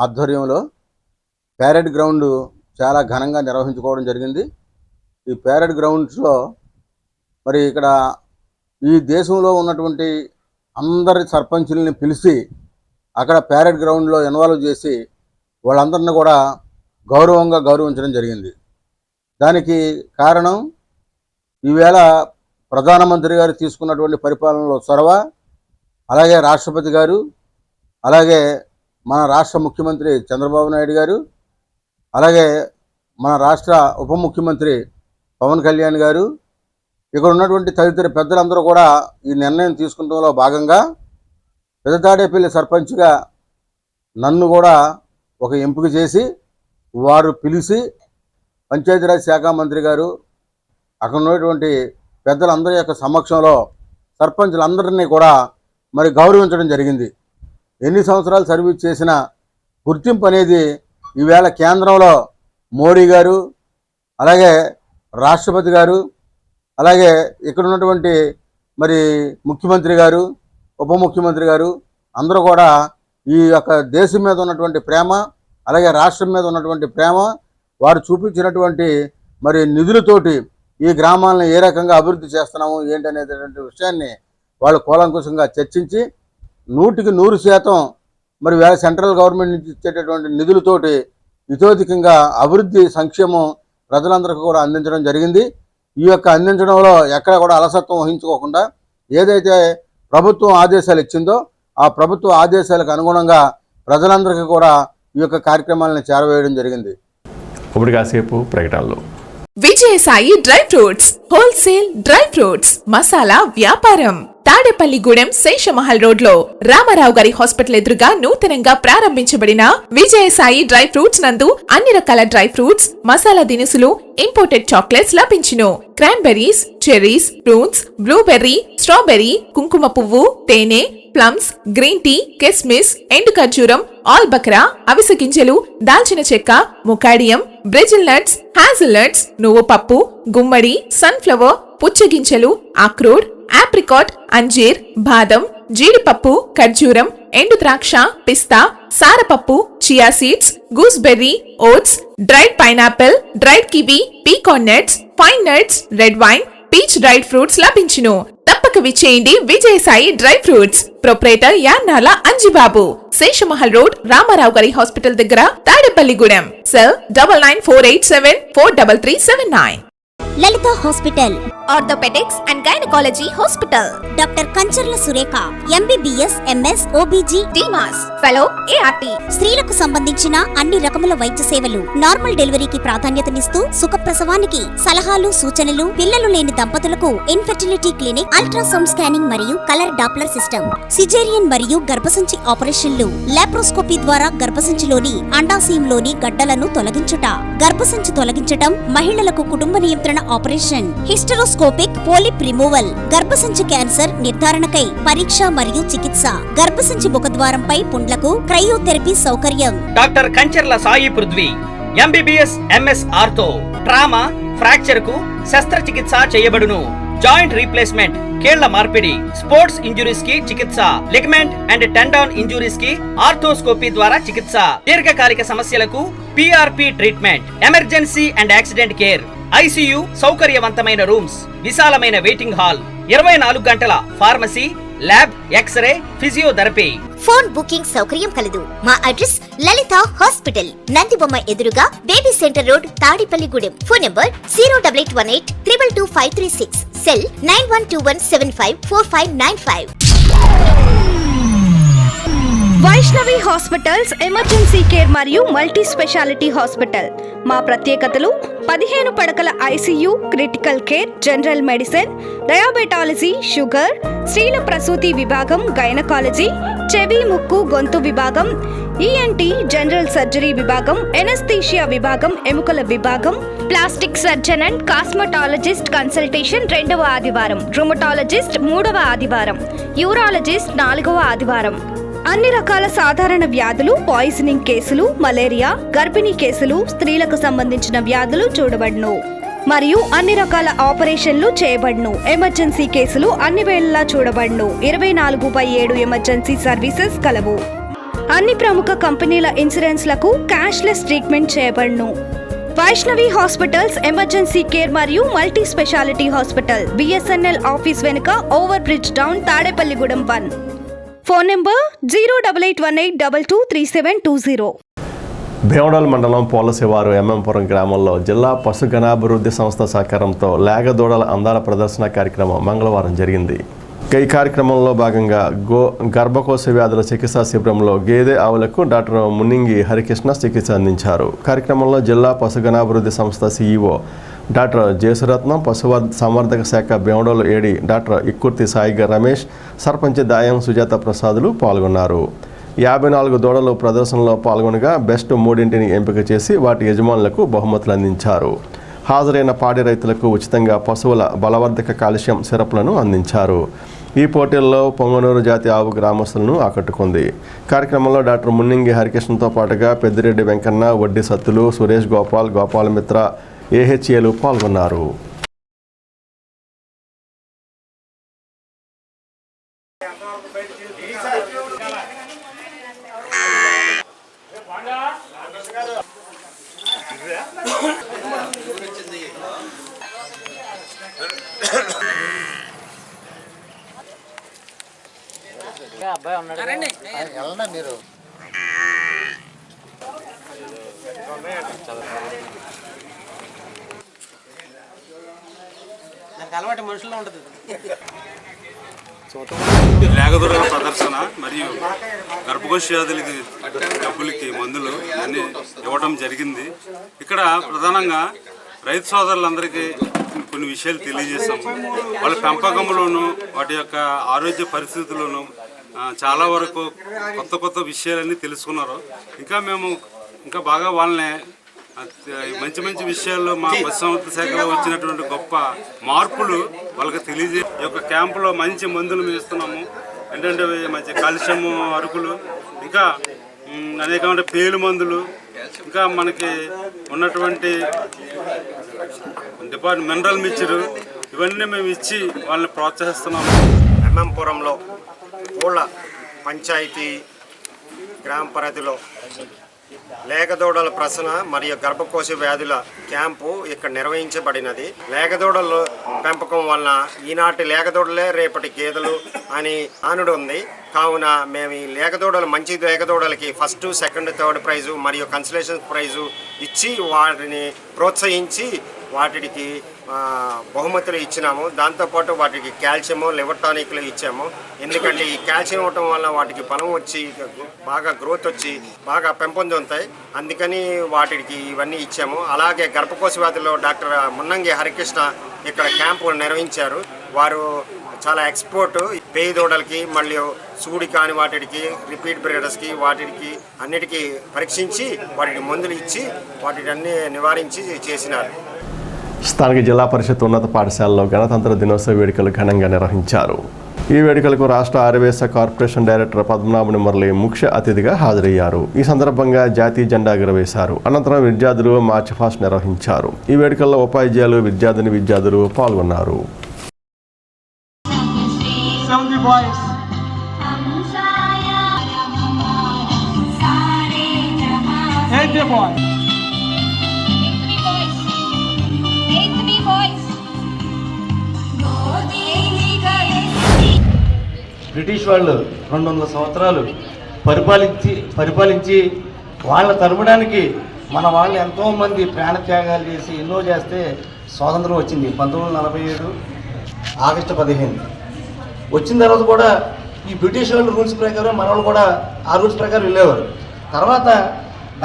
S2: ఆధ్వర్యంలో ప్యారెడ్ గ్రౌండ్ చాలా ఘనంగా నిర్వహించుకోవడం జరిగింది. ఈ ప్యారెడ్ గ్రౌండ్స్లో మరి ఇక్కడ ఈ దేశంలో ఉన్నటువంటి అందరి సర్పంచుల్ని పిలిచి అక్కడ ప్యారెడ్ గ్రౌండ్లో ఇన్వాల్వ్ చేసి వాళ్ళందరినీ కూడా గౌరవంగా గౌరవించడం జరిగింది. దానికి కారణం ఈవేళ ప్రధానమంత్రి గారు తీసుకున్నటువంటి పరిపాలనలో చొరవ, అలాగే రాష్ట్రపతి గారు, అలాగే మన రాష్ట్ర ముఖ్యమంత్రి చంద్రబాబు నాయుడు గారు, అలాగే మన రాష్ట్ర ఉప ముఖ్యమంత్రి పవన్ కళ్యాణ్ గారు, ఇక్కడ ఉన్నటువంటి తదితర పెద్దలందరూ కూడా ఈ నిర్ణయం తీసుకుంటంలో భాగంగా పెదతాడేపల్లి సర్పంచ్గా నన్ను కూడా ఒక ఎంపిక చేసి వారు పిలిచి పంచాయతీరాజ్ శాఖ మంత్రి గారు అక్కడ ఉన్నటువంటి పెద్దలందరి యొక్క సమక్షంలో సర్పంచులందరినీ కూడా మరి గౌరవించడం జరిగింది. ఎన్ని సంవత్సరాలు సర్వీస్ చేసిన గుర్తింపు అనేది ఈవేళ కేంద్రంలో మోడీ గారు, అలాగే రాష్ట్రపతి గారు, అలాగే ఇక్కడ ఉన్నటువంటి మరి ముఖ్యమంత్రి గారు, ఉప ముఖ్యమంత్రి గారు అందరూ కూడా ఈ యొక్క దేశం మీద ఉన్నటువంటి ప్రేమ, అలాగే రాష్ట్రం మీద ఉన్నటువంటి ప్రేమ, వారు చూపించినటువంటి మరి నిధులతోటి ఈ గ్రామాలను ఏ రకంగా అభివృద్ధి చేస్తున్నాము ఏంటనేటువంటి విషయాన్ని వాళ్ళు కూలంకుషంగా చర్చించి 100% మరి వేళ సెంట్రల్ గవర్నమెంట్ నుంచి ఇచ్చేటటువంటి నిధులతోటి ఇతోధికంగా అభివృద్ధి సంక్షేమం ప్రజలందరికీ కూడా అందించడం జరిగింది. ఈ యొక్క అందించడంలో ఎక్కడ కూడా అలసత్వం వహించుకోకుండా ఏదైతే ప్రభుత్వం ఆదేశాలు ఇచ్చిందో ఆ ప్రభుత్వ ఆదేశాలకు అనుగుణంగా ప్రజలందరికీ కూడా ఈ యొక్క కార్యక్రమాలను చేరవేయడం జరిగింది.
S1: ఇప్పుడు కాసేపు ప్రకటనలు.
S9: Vijayasai dry fruits wholesale dry fruits masala వ్యాపారం తాడేపల్లిగూడెం శేషమహల్ రోడ్ లో రామారావు గారి హాస్పిటల్ ఎదురుగా నూతనంగా ప్రారంభించబడిన విజయసాయి డ్రై ఫ్రూట్స్ నందు అన్ని రకాల డ్రై ఫ్రూట్స్, మసాలా దినుసులు, ఇంపోర్టెడ్ చాక్లెట్స్ లభించును. Cranberries, cherries, fruits, blueberry, strawberry, కుంకుమ పువ్వు, తేనె, ప్లమ్స్, గ్రీన్ టీ, కిస్మిస్, ఎండు ఖర్జూరం, ఆల్ బక్రా, అవిసె గింజలు, దాల్చిన చెక్క, ముకాడియం, బ్రెజిల్ నట్స్, హ్యాజిల్ నట్స్, నువ్వు పప్పు, గుమ్మడి, సన్ఫ్లవర్, పుచ్చగింజలు, అక్రోడ్, ఆప్రికాట్, అంజీర్, బాదం, జీడిపప్పు, ఖర్జూరం, ఎండు ద్రాక్ష, పిస్తా, సారపప్పు, chia seeds, gooseberry, oats, dried pineapple, dried kiwi, pecan nuts, pine nuts, red wine, peach dried fruits లభించును. తప్పక విచ్చేయండి Vijayasai dry fruits. Proprietor Yannala Anjibabu, Seshamahal road, Ramarao గారి హాస్పిటల్ దగ్గర, Tadepalligudem. Cell 9948743379.
S10: Lalitha hospital,
S9: orthopaedics and gynaecology hospital,
S10: doctor Kancharla Surekha MBBS MS OBG
S9: డిమాస్ fellow ART,
S10: స్త్రీలకు సంబంధించిన అన్ని రకముల వైద్య సేవలు, నార్మల్ డెలివరీకి ప్రాధాన్యతనిస్తూ సుఖప్రసవానికి సలహాలు సూచనలు, పిల్లలు లేని దంపతులకు ఇన్ఫెర్టిలిటీ క్లినిక్, అల్ట్రాసౌండ్ స్కానింగ్ మరియు కలర్ డాప్లర్ సిస్టమ్, సిజేరియన్ మరియు గర్భసంచి ఆపరేషన్లు, లాప్రోస్కోపీ ద్వారా గర్భసంచిలోని అండాశయంలోని గడ్డలను తొలగించుట, గర్భసంచి తొలగించటం, మహిళలకు కుటుంబ నియంత్రణ ఆపరేషన్, హిస్టరోస్కోపిక్ పోలిప్ రిమూవల్, గర్భసంచి క్యాన్సర్ నిర్ధారణకై పరీక్ష మరియు చికిత్స, గర్భసంచి ముఖద్వారంపై పుండ్లకు క్రయోథెరపీ సౌకర్యం.
S11: Doctor Kancharla Sai Prithvi MBBS MS ortho, trauma, fracture కు శస్త్రచికిత్స చేయబడును. జాయింట్ రీప్లేస్మెంట్, కీళ్ల మార్పిడి, స్పోర్ట్స్ ఇంజురీస్ కి చికిత్స, లిగమెంట్ అండ్ టెండాన్ ఇంజురీస్ కి ఆర్థోస్కోపీ ద్వారా చికిత్స, దీర్ఘకాలిక సమస్యలకు PRP treatment, emergency and accident care, ICU సౌకర్యవంతమైన రూమ్స్, విశాలమైన వెయిటింగ్ హాల్, 24 గంటల pharmacy, lab, X-ray, physiotherapy.
S10: Phone booking సౌకర్యం కలదు. మా అడ్రస్ లలిత హాస్పిటల్, నందిబొమ్మ ఎదురుగా baby centre road, Tadepalligudem. Phone number 08818 222 cell 9121754595.
S12: Vaishnavi hospitals emergency care మరియు మల్టీ స్పెషాలిటీ హాస్పిటల్. మా ప్రత్యేకతలు 15 పడకల ICU, critical care, general medicine, diabetology, sugar, స్త్రీల ప్రసూతి విభాగం, గైనకాలజీ, చెవి ముక్కు గొంతు విభాగం, ENT, జనరల్ సర్జరీ విభాగం, ఎనస్థీషియా విభాగం, ఎముకల విభాగం, plastic surgeon and cosmetologist consultation 2వ ఆదివారం, రుమటాలజిస్ట్ 3వ ఆదివారం, యూరాలజిస్ట్ 4వ ఆదివారం. అన్ని రకాల సాధారణ వ్యాధులు, పాయిజనింగ్ కేసులు, మలేరియా, గర్భిణీ కేసులు, స్త్రీలకు సంబంధించిన వ్యాధులు చూడబడును మరియు అన్ని రకాల ఆపరేషన్లు చేయబడును. ఎమర్జెన్సీ కేసులు అన్ని వేళలా చూడబడును. 24/7 ఎమర్జెన్సీ సర్వీసెస్ కలవు. అన్ని ప్రముఖ కంపెనీల ఇన్సూరెన్స్లకు క్యాష్లెస్ ట్రీట్మెంట్ చేయబడును. వైష్ణవి హాస్పిటల్స్ ఎమర్జెన్సీ కేర్ మరియు multi speciality hospital, BSNL office వెనుక, over bridge down, Tadepalligudem 1. Phone number 08818223720.
S1: Bhimadole మండలం పోలశివారు ఎంఎంపురం గ్రామంలో జిల్లా పశుగణాభివృద్ధి సంస్థ సహకారంతో లేగదూడల అందాల ప్రదర్శన కార్యక్రమం మంగళవారం జరిగింది. ఈ కార్యక్రమంలో భాగంగా గర్భకోశ వ్యాధుల చికిత్సా శిబిరంలో గేదె ఆవులకు డాక్టర్ మున్నింగి హరికృష్ణ చికిత్స అందించారు. కార్యక్రమంలో జిల్లా పశుగణాభివృద్ధి సంస్థ CEO డాక్టర్ జేసురత్నం, పశుసంవర్ధక శాఖ భీమడోలు AD డాక్టర్ ఇక్కుర్తి సాయిగా రమేష్, సర్పంచ్ దాయం సుజాత ప్రసాదులు పాల్గొన్నారు. 54 దూడలు ప్రదర్శనలో పాల్గొనగా బెస్ట్ 3ని ఎంపిక చేసి వాటి యజమానులకు బహుమతులు అందించారు. హాజరైన పాడి రైతులకు ఉచితంగా పశువుల బలవర్ధక కాల్షియం సిరప్లను అందించారు. ఈ పోటీల్లో పొంగనూరు జాతి ఆవు గ్రామస్తులను ఆకట్టుకుంది. కార్యక్రమంలో డాక్టర్ మున్నింగి హరికృష్ణతో పాటుగా పెద్దిరెడ్డి వెంకన్న, వడ్డీ సత్తులు, సురేష్ గోపాల్, గోపాలమిత్ర, AHAలు పాల్గొన్నారు.
S4: మీరు అలవాటు మనుషుల్లో ఉంటుంది.
S13: లేగదూడల ప్రదర్శన మరియు గర్భకోశ వ్యాధులకి డబ్బులకి మందులు అన్నీ ఇవ్వడం జరిగింది. ఇక్కడ ప్రధానంగా రైతు సోదరులందరికీ కొన్ని విషయాలు తెలియజేస్తాము. వాళ్ళ పెంపకంలోనూ వాటి యొక్క ఆరోగ్య పరిస్థితుల్లోనూ చాలా వరకు కొత్త విషయాలన్నీ తెలుసుకున్నారు. మేము ఇంకా బాగా వాళ్ళని మంచి మంచి విషయాల్లో మా పశుసంవర్ధక శాఖలో వచ్చినటువంటి గొప్ప మార్పులు వాళ్ళకి తెలియజే ఈ యొక్క క్యాంపులో మంచి మందులు మేము ఇస్తున్నాము. ఏంటంటే మంచి కాల్షియం అరుకులు, ఇంకా అనేకమైన పేలు మందులు, ఇంకా మనకి ఉన్నటువంటి మినరల్ మిక్చరు, ఇవన్నీ మేము ఇచ్చి వాళ్ళని ప్రోత్సహిస్తున్నాము.
S14: ఎంఎంపురంలో పూల పంచాయతీ గ్రామ పరిధిలో లేగదూడల ప్రసన మరియు గర్భకోశ వ్యాధుల క్యాంపు ఇక్కడ నిర్వహించబడినది. లేగదూడల పెంపకం వలన ఈనాటి లేగదూడలే రేపటి గేదెలు అని ఆనుడు ఉంది. కావున మేము ఈ మంచి లేగదూడలకి ఫస్ట్, సెకండ్, థర్డ్ ప్రైజు మరియు కన్సలేషన్ ప్రైజు ఇచ్చి వాటిని ప్రోత్సహించి వాటికి బహుమతులు ఇచ్చినాము. దాంతోపాటు వాటికి కాల్షియము, లివర్ టానిక్లు ఇచ్చాము. ఎందుకంటే ఈ కాల్షియం ఇవ్వటం వల్ల వాటికి బలం వచ్చి బాగా గ్రోత్ వచ్చి బాగా పెంపొందుతాయి. అందుకని వాటికి ఇవన్నీ ఇచ్చాము. అలాగే గర్భకోశ వ్యాధిలో డాక్టర్ మున్నంగి హరికృష్ణ ఇక్కడ క్యాంపు నిర్వహించారు. వారు చాలా ఎక్స్పోర్ట్ పేయి దూడలకి, మళ్ళీ సూడి కాని వాటికి, రిపీట్ బ్రీడర్స్కి, వాటికి అన్నిటికీ పరీక్షించి వాటికి మందులు ఇచ్చి వాటిని అన్ని నివారించి చేసినారు.
S1: స్థానిక జిల్లా పరిషత్ ఉన్నత పాఠశాలలో గణతంత్ర దినోత్సవ వేడుకలు ఘనంగా నిర్వహించారు. ఈ వేడుకలకు రాష్ట్ర ఆర్యవేశ కార్పొరేషన్ డైరెక్టర్ పద్మనాభుని మురళి ముఖ్య అతిథిగా హాజరయ్యారు. ఈ సందర్భంగా జాతీయ జెండా ఎగురవేశారు. అనంతరం విద్యార్థులు మార్చ్ పాస్ట్ నిర్వహించారు. ఈ వేడుకల్లో ఉపాధ్యాయులు, విద్యార్థులు పాల్గొన్నారు.
S15: బ్రిటిష్ వాళ్ళు 200 సంవత్సరాలు పరిపాలించి వాళ్ళ తరమడానికి మన వాళ్ళు ఎంతోమంది ప్రాణత్యాగాలు చేసి ఎన్నో చేస్తే స్వాతంత్రం వచ్చింది. 1947 ఆగస్టు 15 వచ్చిన తర్వాత కూడా ఈ బ్రిటిష్ వాళ్ళు రూల్స్ ప్రకారం మన వాళ్ళు కూడా ఆ రూల్స్ ప్రకారం వెళ్ళేవారు. తర్వాత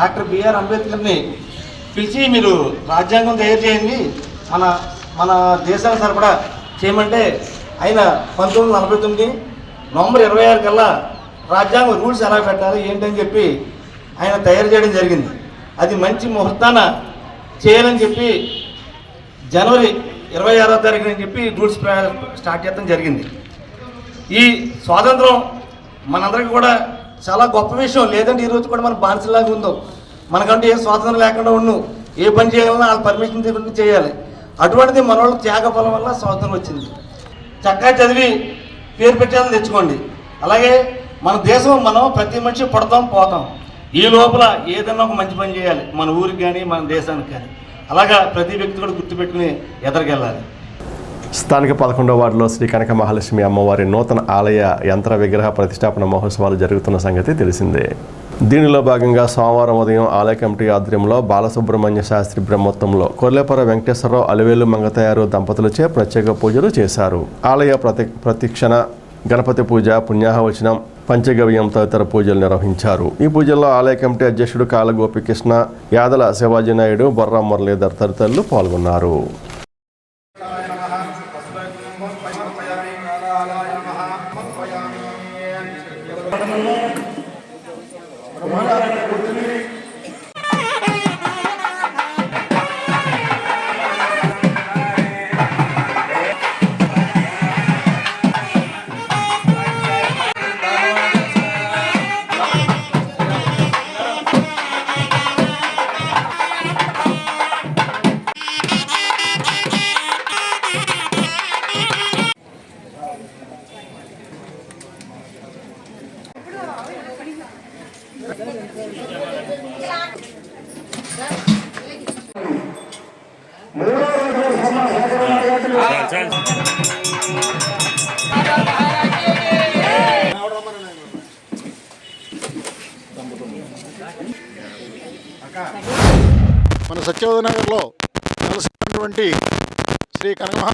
S15: డాక్టర్ బిఆర్ అంబేద్కర్ని పిలిచి మీరు రాజ్యాంగం తయారు చేయండి, మన దేశానికి సరిపడా చేయమంటే ఆయన 1949 నవంబర్ 26 కల్లా రాజ్యాంగం రూల్స్ ఎలా పెట్టాలి ఏంటని చెప్పి ఆయన తయారు చేయడం జరిగింది. అది మంచి ముహూర్తాన చేయాలని చెప్పి జనవరి 26వ తారీఖున చెప్పి రూల్స్ స్టార్ట్ చేయడం జరిగింది. ఈ స్వాతంత్రం మనందరికీ కూడా చాలా గొప్ప విషయం. లేదంటే ఈరోజు కూడా మన బానిసలాగా ఉందో, మనకంటూ ఏ స్వాతంత్రం లేకుండా ఉన్నాం, ఏ పని చేయాలన్నా వాళ్ళ పర్మిషన్ తీసుకుని చేయాలి. అటువంటిది మన వాళ్ళ త్యాగ ఫలం వల్ల స్వాతంత్రం వచ్చింది. చక్కగా చదివి పేరు పెట్టాలని తెచ్చుకోండి. అలాగే మన దేశం మనం ప్రతి మనిషి పడతాం పోతాం, ఈ లోపల ఏదన్నా ఒక మంచి పని చేయాలి మన ఊరికి కానీ మన దేశానికి కానీ. అలాగా ప్రతి వ్యక్తి కూడా గుర్తుపెట్టుకుని ఎదరికెళ్ళాలి.
S1: స్థానిక 11వ వార్డులో శ్రీ కనక మహాలక్ష్మి అమ్మవారి నూతన ఆలయ యంత్ర విగ్రహ ప్రతిష్టాపన మహోత్సవాలు జరుగుతున్న సంగతి తెలిసిందే. దీనిలో భాగంగా సోమవారం ఉదయం ఆలయ కమిటీ ఆధ్వర్యంలో బాలసుబ్రహ్మణ్య శాస్త్రి బ్రహ్మోత్సవంలో కొర్లేపర వెంకటేశ్వరరావు, అలివేలు మంగతయారు దంపతులచే ప్రత్యేక పూజలు చేశారు. ఆలయ ప్రతిక్షణ, గణపతి పూజ, పుణ్యాహవచనం, పంచగవ్యం తదితర పూజలు నిర్వహించారు. ఈ పూజల్లో ఆలయ కమిటీ అధ్యక్షుడు కాల గోపికృష్ణ, యాదల శివాజీ నాయుడు, బొర్రా మురళీధర్ తదితరులు పాల్గొన్నారు.
S8: మన సత్యవదనగర్లో కలిసినటువంటి శ్రీ కనక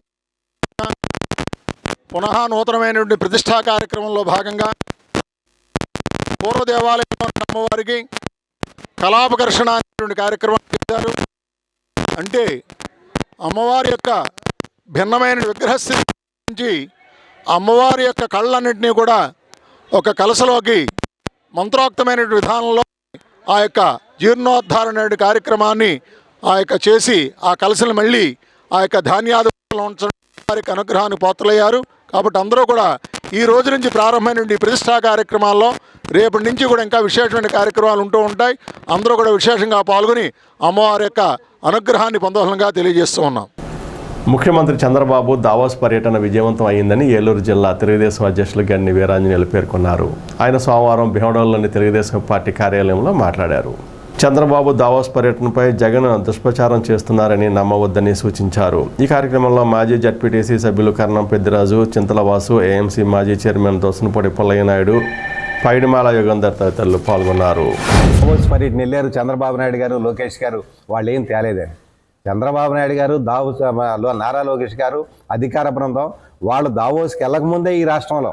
S8: పునః నూతనమైనటువంటి ప్రతిష్టా కార్యక్రమంలో భాగంగా పూర్వ దేవాలయంలో అమ్మవారికి కళాపకర్షణ అనేటువంటి కార్యక్రమం చేశారు. అంటే అమ్మవారి యొక్క భిన్నమైన విగ్రహస్థితి నుంచి అమ్మవారి యొక్క కళ్ళన్నింటినీ కూడా ఒక కలశలోకి మంత్రోక్తమైన విధానంలో ఆ యొక్క జీర్ణోద్ధారణ అనే కార్యక్రమాన్ని చేసి ఆ కలశలు మళ్ళీ ఆ యొక్క ధాన్యాదులో ఉంచడం వారికి అనుగ్రహానికి పాత్రలయ్యారు. కాబట్టి అందరూ కూడా ఈ రోజు నుంచి ప్రారంభమైన ప్రతిష్టా కార్యక్రమాల్లో రేపటి నుంచి కూడా ఇంకా విశేషమైన కార్యక్రమాలు ఉంటూ ఉంటాయి. అందరూ కూడా విశేషంగా పాల్గొని అమ్మవారి యొక్క అనుగ్రహాన్ని పొందవలసిందిగా తెలియజేస్తూ ఉన్నాం.
S1: ముఖ్యమంత్రి చంద్రబాబు దావోస్ పర్యటన విజయవంతం అయిందని ఏలూరు జిల్లా తెలుగుదేశం అధ్యక్షులు గన్ని వీరాంజనేయులు పేర్కొన్నారు. ఆయన సోమవారం భీమడోల్లోని తెలుగుదేశం పార్టీ కార్యాలయంలో మాట్లాడారు. చంద్రబాబు దావోస్ పర్యటనపై జగన్ దుష్ప్రచారం చేస్తున్నారని నమ్మవద్దని సూచించారు. ఈ కార్యక్రమంలో మాజీ జడ్పీటీసీ సభ్యులు కర్ణం పెద్దిరాజు, చింతలవాసు, ఏఎంసీ మాజీ చైర్మన్ దోసనపొడి పుల్లయ్య నాయుడు, పైడిమాల యుగంధర్ తదితరులు పాల్గొన్నారు.
S16: మరి నెల్లారు చంద్రబాబు నాయుడు గారు, లోకేష్ గారు వాళ్ళు ఏం తేలేదండి.
S2: చంద్రబాబు నాయుడు గారు నారా లోకేష్ గారు అధికార బృందం వాళ్ళు దావోస్కి వెళ్ళకముందే ఈ రాష్ట్రంలో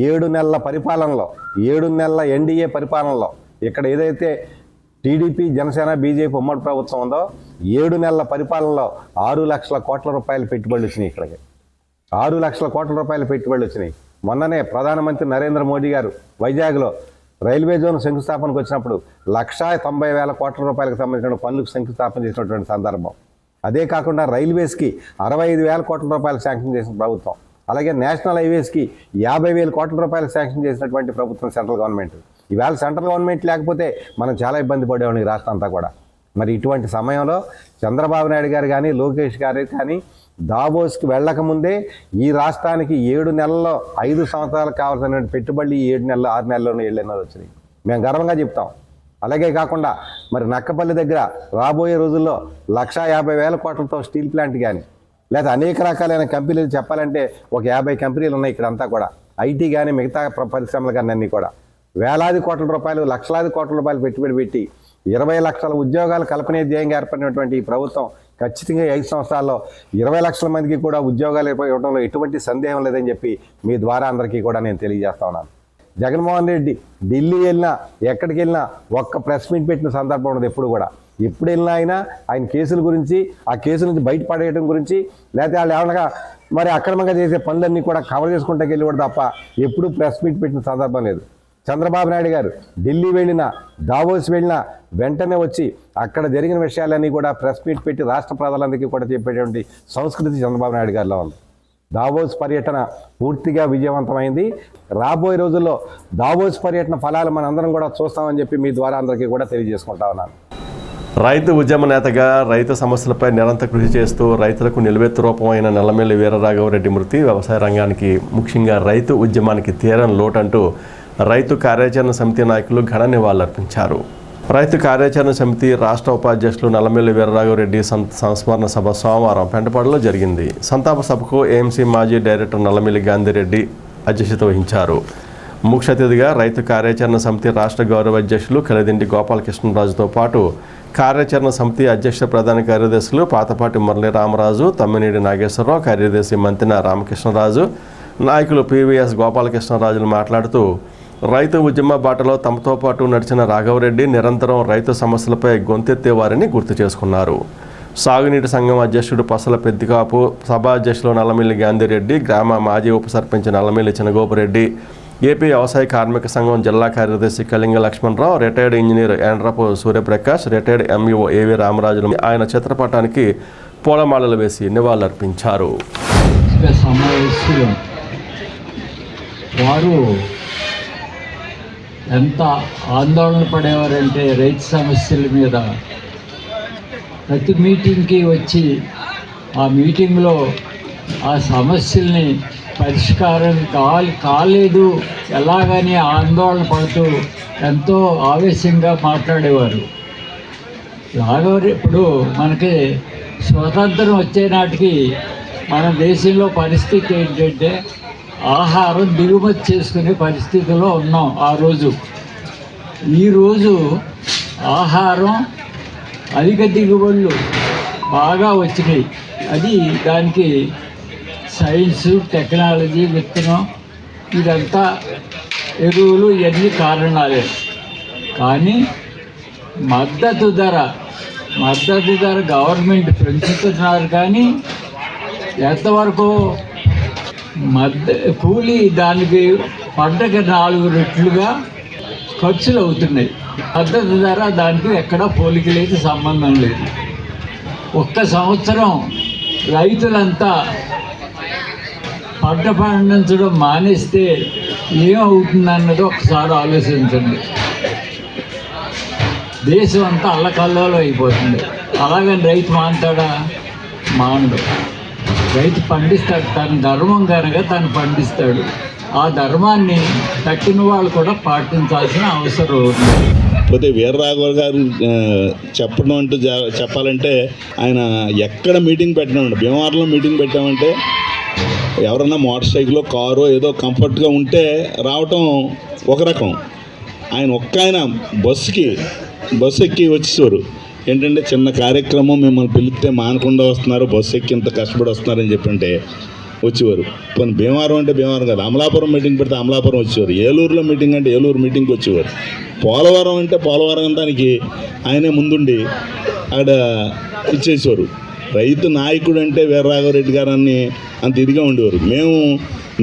S2: 7 నెలల పరిపాలనలో 7 నెలల ఎన్డీఏ పరిపాలనలో ఇక్కడ ఏదైతే టీడీపీ జనసేన బీజేపీ ఉమ్మడి ప్రభుత్వం ఉందో 7 నెలల పరిపాలనలో 6 లక్షల కోట్ల రూపాయలు పెట్టుబడులు వచ్చినాయి. ఇక్కడికి 6 లక్షల కోట్ల రూపాయల పెట్టుబడులు వచ్చినాయి. మొన్ననే ప్రధానమంత్రి నరేంద్ర మోడీ గారు వైజాగ్లో రైల్వే జోన్ శంకుస్థాపనకు వచ్చినప్పుడు 1,90,000 కోట్ల రూపాయలకు సంబంధించిన పనులకు శంకుస్థాపన చేసినటువంటి సందర్భం. అదే కాకుండా రైల్వేస్కి 65,000 కోట్ల రూపాయలు శాంక్షన్ చేసిన ప్రభుత్వం. అలాగే నేషనల్ హైవేస్కి 50,000 కోట్ల రూపాయలు శాంక్షన్ చేసినటువంటి ప్రభుత్వం సెంట్రల్ గవర్నమెంట్. ఈవేళ సెంట్రల్ గవర్నమెంట్ లేకపోతే మనం చాలా ఇబ్బంది పడేవాళ్ళం ఈ రాష్ట్రం అంతా కూడా. మరి ఇటువంటి సమయంలో చంద్రబాబు నాయుడు గారు కానీ లోకేష్ గారు కానీ దావోస్కి వెళ్ళకముందే ఈ రాష్ట్రానికి 7 నెలల్లో 5 సంవత్సరాలు కావాల్సిన పెట్టుబడులు 7 నెలలు 6 నెలల్లోనే 7 నెలలు వచ్చినాయి. మేము గర్వంగా చెప్తాం. అలాగే కాకుండా మరి నక్కపల్లి దగ్గర రాబోయే రోజుల్లో 1,50,000 కోట్లతో స్టీల్ ప్లాంట్ కానీ లేదా అనేక రకాలైన కంపెనీలు చెప్పాలంటే ఒక 50 కంపెనీలు ఉన్నాయి ఇక్కడంతా కూడా. ఐటీ కానీ మిగతా పరిశ్రమలు కానీ అన్నీ కూడా వేలాది కోట్ల రూపాయలు లక్షలాది కోట్ల రూపాయలు పెట్టుబడి పెట్టి 20 లక్షల ఉద్యోగాలు కల్పనే ధ్యేయంగా ఏర్పడినటువంటి ఈ ప్రభుత్వం ఖచ్చితంగా 5 సంవత్సరాల్లో 20 లక్షల మందికి కూడా ఉద్యోగాలు ఇవ్వడంలో ఎటువంటి సందేహం లేదని చెప్పి మీ ద్వారా అందరికీ కూడా నేను తెలియజేస్తా ఉన్నాను. జగన్మోహన్ రెడ్డి ఢిల్లీ వెళ్ళినా ఎక్కడికి వెళ్ళినా ఒక్క ప్రెస్ మీట్ పెట్టిన సందర్భం ఉండదు. ఎప్పుడు వెళ్ళినా ఆయన కేసుల గురించి ఆ కేసు నుంచి బయటపడేయడం గురించి లేకపోతే వాళ్ళు ఏమనగా మరి అక్రమంగా చేసే పనులన్నీ కూడా కవర్ చేసుకుంటూ వెళ్ళిపోవడం తప్ప ఎప్పుడూ ప్రెస్ మీట్ పెట్టిన సందర్భం లేదు. చంద్రబాబు నాయుడు గారు ఢిల్లీ వెళ్ళినా దావోస్ వెళ్ళినా వెంటనే వచ్చి అక్కడ జరిగిన విషయాలన్నీ కూడా ప్రెస్ మీట్ పెట్టి రాష్ట్ర ప్రజలందరికీ కూడా చెప్పేటువంటి సంస్కృతి చంద్రబాబు నాయుడు గారిలో ఉంది. దావోస్ పర్యటన పూర్తిగా విజయవంతమైంది. రాబోయే రోజుల్లో దావోస్ పర్యటన ఫలాలు మనందరం కూడా చూస్తామని చెప్పి మీ ద్వారా అందరికీ కూడా తెలియజేసుకుంటా ఉన్నాను.
S1: రైతు ఉద్యమ నేతగా రైతు సమస్యలపై నిరంతర కృషి చేస్తూ రైతులకు నిలువెత్తు రూపమైన నల్లమెల్లి వీరరాఘవరెడ్డి మృతి వ్యవసాయ రంగానికి ముఖ్యంగా రైతు ఉద్యమానికి తీరని లోటంటూ రైతు కార్యాచరణ సమితి నాయకులు ఘన నివాళులర్పించారు. రైతు కార్యాచరణ సమితి రాష్ట్ర ఉపాధ్యక్షులు నల్లమెల్లి వీరరాఘవరెడ్డి సంస్మరణ సభ సోమవారం పెంటపాడులో జరిగింది. సంతాప సభకు ఏఎంసీ మాజీ డైరెక్టర్ నల్లమెల్లి గాంధీరెడ్డి అధ్యక్షత వహించారు. ముఖ్య అతిథిగా రైతు కార్యాచరణ సమితి రాష్ట్ర గౌరవ అధ్యక్షులు కలిదింటి గోపాలకృష్ణరాజుతో పాటు కార్యాచరణ సమితి అధ్యక్ష ప్రధాన కార్యదర్శులు పాతపాటి మురళీ రామరాజు, తమ్మినేడి నాగేశ్వరరావు, కార్యదర్శి మంతిన రామకృష్ణరాజు, నాయకులు పివిఎస్ గోపాలకృష్ణరాజులు మాట్లాడుతూ రైతు ఉద్యమ బాటలో తమతో పాటు నడిచిన రాఘవరెడ్డి నిరంతరం రైతు సమస్యలపై గొంతెత్తేవారని గుర్తు చేసుకున్నారు. సాగునీటి సంఘం అధ్యక్షుడు పసల పెద్దికాపు, సభా అధ్యక్షులు నల్లమెల్లి గాంధీరెడ్డి, గ్రామ మాజీ ఉప సర్పంచ్ నల్లమెల్లి చినగోపురెడ్డి, ఏపీ వ్యవసాయ కార్మిక సంఘం జిల్లా కార్యదర్శి Kalinga Lakshmanarao, retired engineer Endrapu Suryaprakash, retired MEO A V Ramarajulu ఆయన చిత్రపటానికి పూలమాలలు వేసి నివాళులర్పించారు.
S16: వారు ఎంత ఆందోళన పడేవారంటే రైతు సమస్యల మీద ప్రతి మీటింగ్కి వచ్చి ఆ మీటింగ్లో ఆ సమస్యల్ని పరిష్కారం కాలేదు ఎలాగని ఆందోళన పడుతూ ఎంతో ఆవేశంగా మాట్లాడేవారు. ఇప్పుడు మనకి స్వతంత్రం వచ్చే నాటికి మన దేశంలో పరిస్థితి ఏంటంటే ఆహారం దిగుమతి చేసుకునే పరిస్థితిలో ఉన్నాం ఆ రోజు. ఈరోజు ఆహారం అధిక దిగుబడులు బాగా వచ్చినాయి. అది దానికి సైన్సు, టెక్నాలజీ, విత్తనం ఇదంతా ఎరువులు ఇవన్నీ కారణాలే. కానీ మద్దతు ధర గవర్నమెంట్ పెంచుతున్నారు కానీ ఎంతవరకు కూలీ దానికి పంటకి 4 రెట్లుగా ఖర్చులు అవుతున్నాయి. మద్దతు ధర దానికి ఎక్కడా పోలిక లేదు, సంబంధం లేదు. ఒక్క సంవత్సరం రైతులంతా పంట పండించడం మానేస్తే ఏమవుతుందన్నది ఒకసారి ఆలోచించండి. దేశం అంతా అల్లకల్లోలం అయిపోతుంది. అలాగని రైతు మాంతాడా? మాండు. రైతు పండిస్తాడు, తన ధర్మం కనుక తను పండిస్తాడు. ఆ ధర్మాన్ని తక్కిన వాళ్ళు కూడా పాటించాల్సిన అవసరం ఉంది.
S17: పోతే వీరరాఘవ గారు చెప్పడం అంటూ చెప్పాలంటే ఆయన ఎక్కడ మీటింగ్ పెట్టినామంటే భీమవరంలో మీటింగ్ పెట్టామంటే ఎవరన్నా మోటార్ సైకిల్ కారో ఏదో కంఫర్ట్గా ఉంటే రావటం ఒక రకం. ఆయన బస్సు ఎక్కి వచ్చేవారు. ఏంటంటే చిన్న కార్యక్రమం మిమ్మల్ని పిలిస్తే మానకుండా వస్తున్నారు, బస్సు ఎక్కి ఇంత కష్టపడి వస్తున్నారని చెప్పంటే వచ్చేవారు. కొన్ని భీమవరం అంటే భీమవరం కాదు, అమలాపురం మీటింగ్ పెడితే అమలాపురం వచ్చేవారు, ఏలూరులో మీటింగ్ అంటే ఏలూరు మీటింగ్కి వచ్చేవారు, పోలవరం అంటే పోలవరం దానికి ఆయనే ముందుండి అక్కడ ఇచ్చేసేవారు. రైతు నాయకుడు అంటే వీరరాఘవరెడ్డి గారు అని అంత ఇదిగా ఉండేవారు. మేము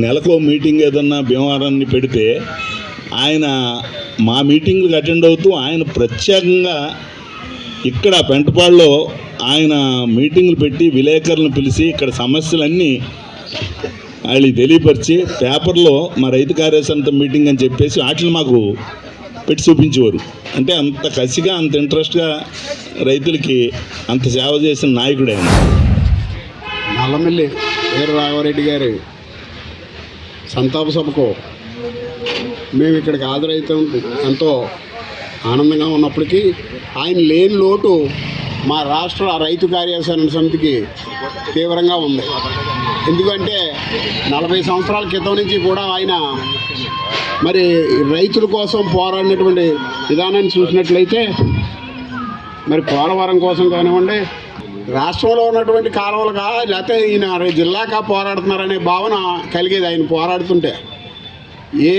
S17: నెలకు మీటింగ్ ఏదన్నా భీమవరాన్ని పెడితే ఆయన మా మీటింగ్లకు అటెండ్ అవుతూ ఆయన ప్రత్యేకంగా ఇక్కడ పెంటపాడులో ఆయన మీటింగులు పెట్టి విలేకరులను పిలిచి ఇక్కడ సమస్యలన్నీ వాళ్ళకి తెలియపరిచి పేపర్లో మా రైతు కార్యసమితి మీటింగ్ అని చెప్పేసి వాటిని మాకు పెట్టి చూపించేవారు. అంటే అంత కసిగా అంత ఇంట్రెస్ట్గా రైతులకి అంత సేవ చేసిన నాయకుడు ఆయన.
S18: నల్లమిల్లి వీరరాఘవరెడ్డి గారి సంతాప సభకు మేము ఇక్కడికి హాజరైతే ఎంతో ఆనందంగా ఉన్నప్పటికీ ఆయన లేని లోటు మా రాష్ట్ర రైతు కార్యాచరణ సమితికి తీవ్రంగా ఉంది. ఎందుకంటే 40 సంవత్సరాల క్రితం నుంచి కూడా ఆయన మరి రైతుల కోసం పోరాడినటువంటి విధానాన్ని చూసినట్లయితే మరి పోలవరం కోసం కానివ్వండి, రాష్ట్రంలో ఉన్నటువంటి కాలువలుగా లేకపోతే ఈయన జిల్లాగా పోరాడుతున్నారనే భావన కలిగేది ఆయన పోరాడుతుంటే. ఏ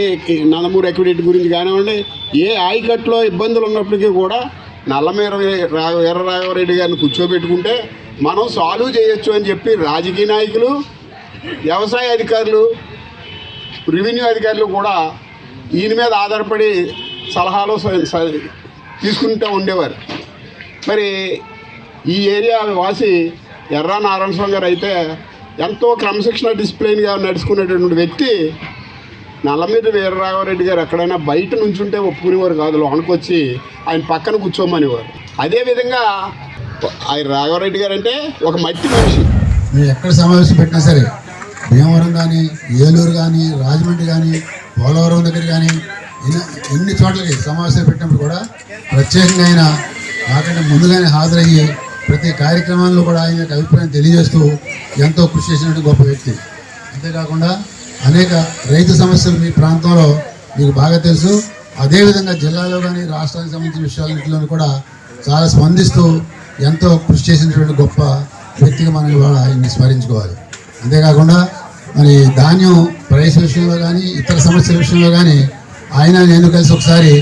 S18: నందమూరి ఎక్విడెట్ గురించి కానివ్వండి, ఏ ఆయకట్లో ఇబ్బందులు ఉన్నప్పటికీ కూడా వీరరాఘవరెడ్డి గారిని కూర్చోబెట్టుకుంటే మనం సాల్వ్ చేయొచ్చు అని చెప్పి రాజకీయ నాయకులు, వ్యవసాయ అధికారులు, రెవెన్యూ అధికారులు కూడా ఈయన మీద ఆధారపడి సలహాలు తీసుకుంటూ ఉండేవారు. మరి ఈ ఏరియా వాసి ఎర్రా నారాయణస్వామి గారు అయితే ఎంతో క్రమశిక్షణ డిసిప్లిన్గా నడుచుకునేటటువంటి వ్యక్తి. నల్లమిల్లి వీరరాఘవరెడ్డి గారు ఎక్కడైనా బయట నుంచుంటే ఒప్పుకునేవారు కాదు, లోనికి వచ్చి ఆయన పక్కన కూర్చోమనేవారు. అదేవిధంగా ఆయన రాఘవరెడ్డి గారు అంటే ఒక మట్టి మనిషి.
S19: మేము ఎక్కడ సమావేశం పెట్టినా సరే, భీమవరం కానీ, ఏలూరు కానీ, రాజమండ్రి కానీ, పోలవరం దగ్గర కానీ, ఎన్ని చోట్లకి సమావేశాలు పెట్టినప్పుడు కూడా ప్రత్యేకంగా ఆయన నాకంటే ముందుగానే హాజరయ్యి ప్రతి కార్యక్రమాల్లో కూడా ఆయన యొక్క అభిప్రాయం తెలియజేస్తూ ఎంతో కృషి చేసినటువంటి గొప్ప వ్యక్తి. అంతేకాకుండా అనేక రైతు సమస్యలు మీ ప్రాంతంలో మీకు బాగా తెలుసు. అదేవిధంగా జిల్లాలో కానీ రాష్ట్రానికి సంబంధించిన విషయాలన్నింటిలో కూడా చాలా స్పందిస్తూ ఎంతో కృషి చేసినటువంటి గొప్ప వ్యక్తిగా మనం ఇవాళ ఆయన్ని స్మరించుకోవాలి. అంతేకాకుండా మరి ధాన్యం ప్రైస్ విషయంలో కానీ, ఇతర సమస్యల విషయంలో కానీ ఆయన నేను కలిసి ఒకసారి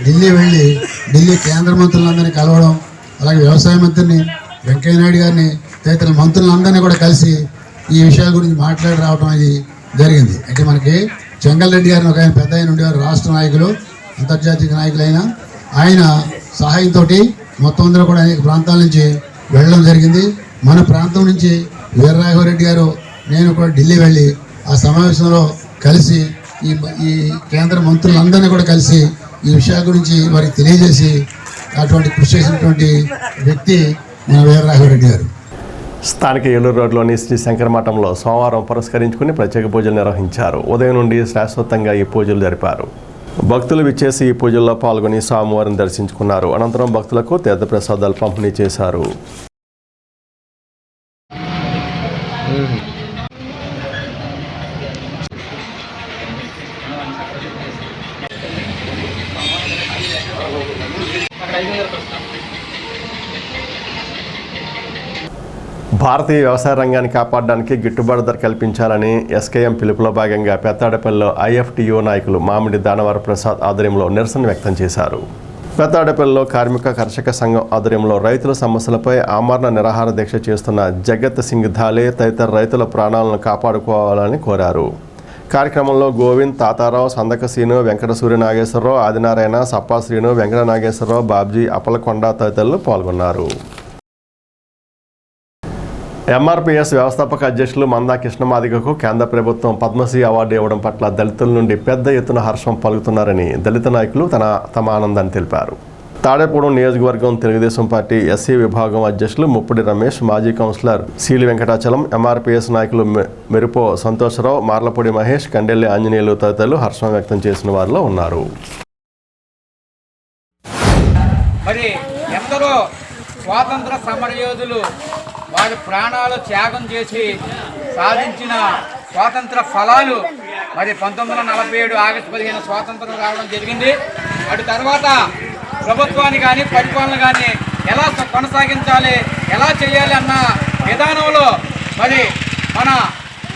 S19: ఢిల్లీ వెళ్ళి ఢిల్లీ కేంద్ర మంత్రులందరినీ కలవడం, అలాగే వ్యవసాయ మంత్రిని వెంకయ్యనాయుడు గారిని తదితర మంత్రులందరినీ కూడా కలిసి ఈ విషయాల గురించి మాట్లాడి రావడం అది జరిగింది. అంటే మనకి చెంగల్రెడ్డి గారిని ఒక ఆయన పెద్ద ఆయన ఉండేవారు, రాష్ట్ర నాయకులు, అంతర్జాతీయ నాయకులైన ఆయన సహాయంతో మొత్తం అందరూ కూడా అనేక ప్రాంతాల నుంచి వెళ్ళడం జరిగింది. మన ప్రాంతం నుంచి వీరరాఘవరెడ్డి గారు నేను కూడా ఢిల్లీ వెళ్ళి ఆ సమావేశంలో కలిసి ఈ కేంద్ర మంత్రులందరినీ కూడా కలిసి ఈ విషయాల గురించి వారికి తెలియజేసి అటువంటి కృషి చేసినటువంటి వ్యక్తి మన వీరరాఘవరెడ్డి గారు.
S1: స్థానిక ఏలూరు రోడ్లోని శ్రీ శంకర మఠంలో సోమవారం పురస్కరించుకుని ప్రత్యేక పూజలు నిర్వహించారు. ఉదయం నుండి శాశ్వతంగా ఈ పూజలు జరిపారు. భక్తులు విచ్చేసి ఈ పూజల్లో పాల్గొని స్వామివారిని దర్శించుకున్నారు. అనంతరం భక్తులకు తీర్థప్రసాదాలు పంపిణీ చేశారు. భారతీయ వ్యవసాయ రంగాన్ని కాపాడడానికి గిట్టుబాటు ధర కల్పించాలని ఎస్కేఎం పిలుపులో భాగంగా పెత్తాడపల్లిలో ఐఎఫ్టియు నాయకులు మామిడి దానవర ప్రసాద్ ఆధ్వర్యంలో నిరసన వ్యక్తం చేశారు. పెత్తాడపల్లిలో కార్మిక కర్షక సంఘం ఆధ్వర్యంలో రైతుల సమస్యలపై ఆమరణ నిరాహార దీక్ష చేస్తున్న జగత్ సింగ్ ధాలే తదితర రైతుల ప్రాణాలను కాపాడుకోవాలని కోరారు. కార్యక్రమంలో గోవింద్, తాతారావు, సందకసీను, వెంకట సూర్య నాగేశ్వరరావు, ఆదినారాయణ, సప్పా శ్రీను, వెంకట నాగేశ్వరరావు, బాబ్జీ, అప్పలకొండ తదితరులు పాల్గొన్నారు. ఎంఆర్పీఎస్ వ్యవస్థాపక అధ్యక్షులు మందా కృష్ణమాదిగకు కేంద్ర ప్రభుత్వం పద్మశ్రీ అవార్డు ఇవ్వడం పట్ల దళితుల నుండి పెద్ద ఎత్తున హర్షం పలుకుతున్నారని దళిత నాయకులు తమ ఆనందాన్ని తెలిపారు. తాడేపూడెం నియోజకవర్గం తెలుగుదేశం పార్టీ ఎస్సీ విభాగం అధ్యక్షులు ముప్పిడి రమేష్, మాజీ కౌన్సిలర్ సీలి వెంకటాచలం, ఎంఆర్పీఎస్ నాయకులు మెరుపో సంతోషరావు, మార్లపూడి మహేష్, కండెల్లి ఆంజనేయులు తదితరులు హర్షం వ్యక్తం చేసిన వారిలో ఉన్నారు.
S20: మరి ఎందరో స్వాతంత్ర సమరయోధులు వారి ప్రాణాలు త్యాగం చేసి సాధించిన స్వాతంత్ర ఫలాలు మరి 1947 ఆగస్టు 15 స్వాతంత్రం రావడం జరిగింది. అటు తర్వాత ప్రభుత్వాన్ని కానీ పరిపాలన కానీ ఎలా కొనసాగించాలి, ఎలా చేయాలి అన్న విధానంలో మరి మన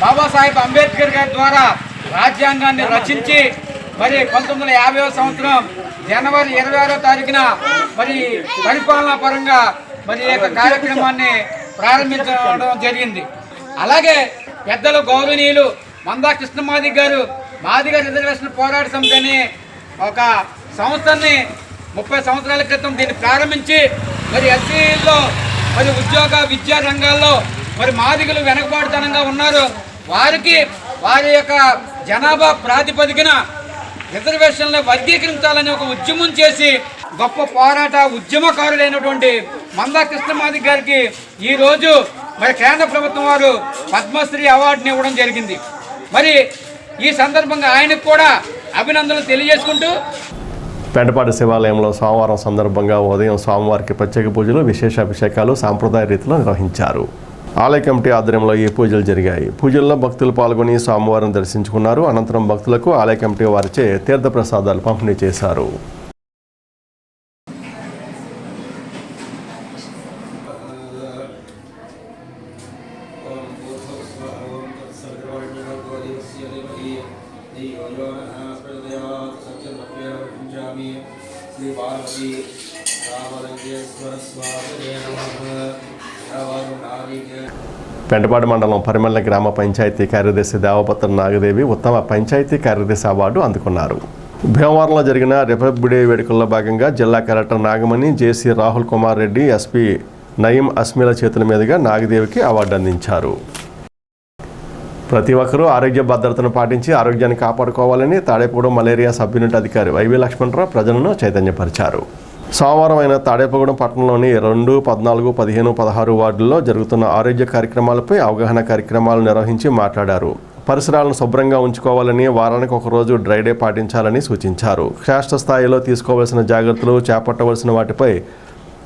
S20: బాబాసాహెబ్ అంబేద్కర్ గారి ద్వారా రాజ్యాంగాన్ని రచించి మరి 1950వ సంవత్సరం జనవరి 26వ తారీఖున మరి పరిపాలనా పరంగా మరి ఈ యొక్క కార్యక్రమాన్ని ప్రారంభించడం జరిగింది. అలాగే పెద్దలు గౌరవనీయులు మందా కృష్ణమాది గారు మాదిగ రిజర్వేషన్ పోరాట సమితి అనే ఒక సంస్థని 30 సంవత్సరాల క్రితం దీన్ని ప్రారంభించి మరి ఎస్సీలో మరి ఉద్యోగ విద్యా రంగాల్లో మరి మాదిగలు వెనకబాటుతనంగా ఉన్నారు. వారికి వారి యొక్క జనాభా ప్రాతిపదికన రిజర్వేషన్లు వర్గీకరించాలని ఒక ఉద్యమం చేసి గొప్ప పోరాట ఉద్యమకారులైనటువంటి మందా కృష్ణమాది గారికి ఈరోజు మరి కేంద్ర ప్రభుత్వం వారు పద్మశ్రీ అవార్డుని ఇవ్వడం జరిగింది. మరి ఈ సందర్భంగా ఆయనకు కూడా అభినందనలు తెలియజేసుకుంటూ
S1: పెంటపాటి శివాలయంలో సోమవారం సందర్భంగా ఉదయం స్వామివారికి ప్రత్యేక పూజలు, విశేష అభిషేకాలు సాంప్రదాయ రీతిలో నిర్వహించారు. ఆలయ కమిటీ ఆధ్వర్యంలో ఈ పూజలు జరిగాయి. పూజల్లో భక్తులు పాల్గొని స్వామివారిని దర్శించుకున్నారు. అనంతరం భక్తులకు ఆలయ కమిటీ వారిచే తీర్థ ప్రసాదాలు పంపిణీ చేశారు. పెంటపాడు మండలం పరిమళ గ్రామ పంచాయతీ కార్యదర్శి దేవపత్ర నాగదేవి ఉత్తమ పంచాయతీ కార్యదర్శి అవార్డు అందుకున్నారు. భీమవరంలో జరిగిన రిపబ్లిక్ డే వేడుకల్లో భాగంగా జిల్లా కలెక్టర్ నాగమణి, జేసీ రాహుల్ కుమార్ రెడ్డి, ఎస్పీ నయీం అస్మిల చేతుల మీదుగా నాగదేవికి అవార్డు అందించారు. ప్రతి ఒక్కరూ ఆరోగ్య భద్రతను పాటించి ఆరోగ్యాన్ని కాపాడుకోవాలని తాడేపూడి మలేరియా సబ్ యూనిట్ అధికారి వైవి లక్ష్మణరావు ప్రజలను చైతన్యపరిచారు. సోమవారం అయిన తాడేపగూడెం పట్టణంలోని 2, 14, 15, 16 వార్డుల్లో జరుగుతున్న ఆరోగ్య కార్యక్రమాలపై అవగాహన కార్యక్రమాలు నిర్వహించి మాట్లాడారు. పరిసరాలను శుభ్రంగా ఉంచుకోవాలని, వారానికి ఒకరోజు డ్రై డే పాటించాలని సూచించారు. క్షేత్రస్థాయిలో తీసుకోవాల్సిన జాగ్రత్తలు, చేపట్టవలసిన వాటిపై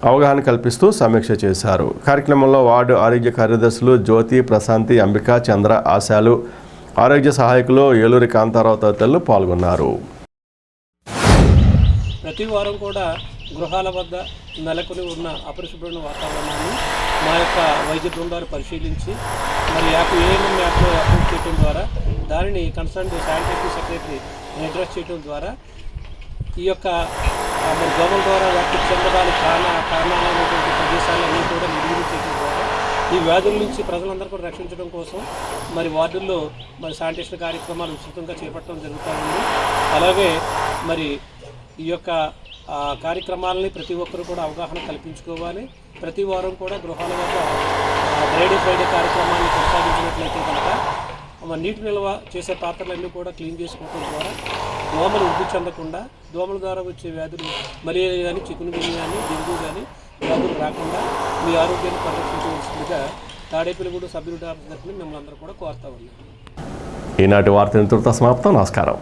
S1: అవగాహన కల్పిస్తూ సమీక్ష చేశారు. కార్యక్రమంలో వార్డు ఆరోగ్య కార్యదర్శులు జ్యోతి, ప్రశాంతి, అంబిక, చంద్ర, ఆశాలు, ఆరోగ్య సహాయకులు ఏలూరి కాంతారావు తదితరులు పాల్గొన్నారు.
S21: ప్రతి వారం కూడా గృహాల వద్ద నెలకొని ఉన్న అపరిశుభ్రమైన వాతావరణాన్ని మా యొక్క వైద్య బృందాలు పరిశీలించి మరి ఏఎన్ఎం యాప్లో అప్లోడ్ చేయడం ద్వారా దానిని కన్సర్న్ శానిటరీ సెక్రటరీ అడ్రస్ చేయడం ద్వారా ఈ యొక్క మరి దోమల ద్వారా వ్యాప్తి చెందడానికి కారణాలైనటువంటి ప్రదేశాలన్నీ కూడా నిర్వీర్యం చేయడం ద్వారా ఈ వ్యాధుల నుంచి ప్రజలందరూ కూడా రక్షించడం కోసం మరి వార్డుల్లో మరి శానిటేషన్ కార్యక్రమాలు విస్తృతంగా చేపట్టడం జరుగుతూ ఉంది. అలాగే మరి ఈ యొక్క కార్యక్రమాలని ప్రతి ఒక్కరు కూడా అవగాహన కల్పించుకోవాలి. ప్రతి వారం కూడా గృహాల వద్ద ఫ్రైడే కార్యక్రమాన్ని కొనసాగించినట్లయితే కనుక నీటి నిల్వ చేసే పాత్రలన్నీ కూడా క్లీన్ చేసుకోవడం ద్వారా దోమలు వృద్ధి చెందకుండా, దోమల ద్వారా వచ్చే వ్యాధులు మలేరియా కానీ, చికున్గున్యా కానీ, డెంగ్యూ కానీ వ్యాధులు రాకుండా మీ ఆరోగ్యాన్ని పరిరక్షించవలసిందిగా తాడేపల్లిగూడెం సబ్ యూనిట్ ఆఫీస్ తరఫున మిమ్మల్ని అందరూ కూడా కోరుతా ఉన్నాం.
S1: ఈనాటి వార్త ఇంతటితో సమాప్తం. నమస్కారం.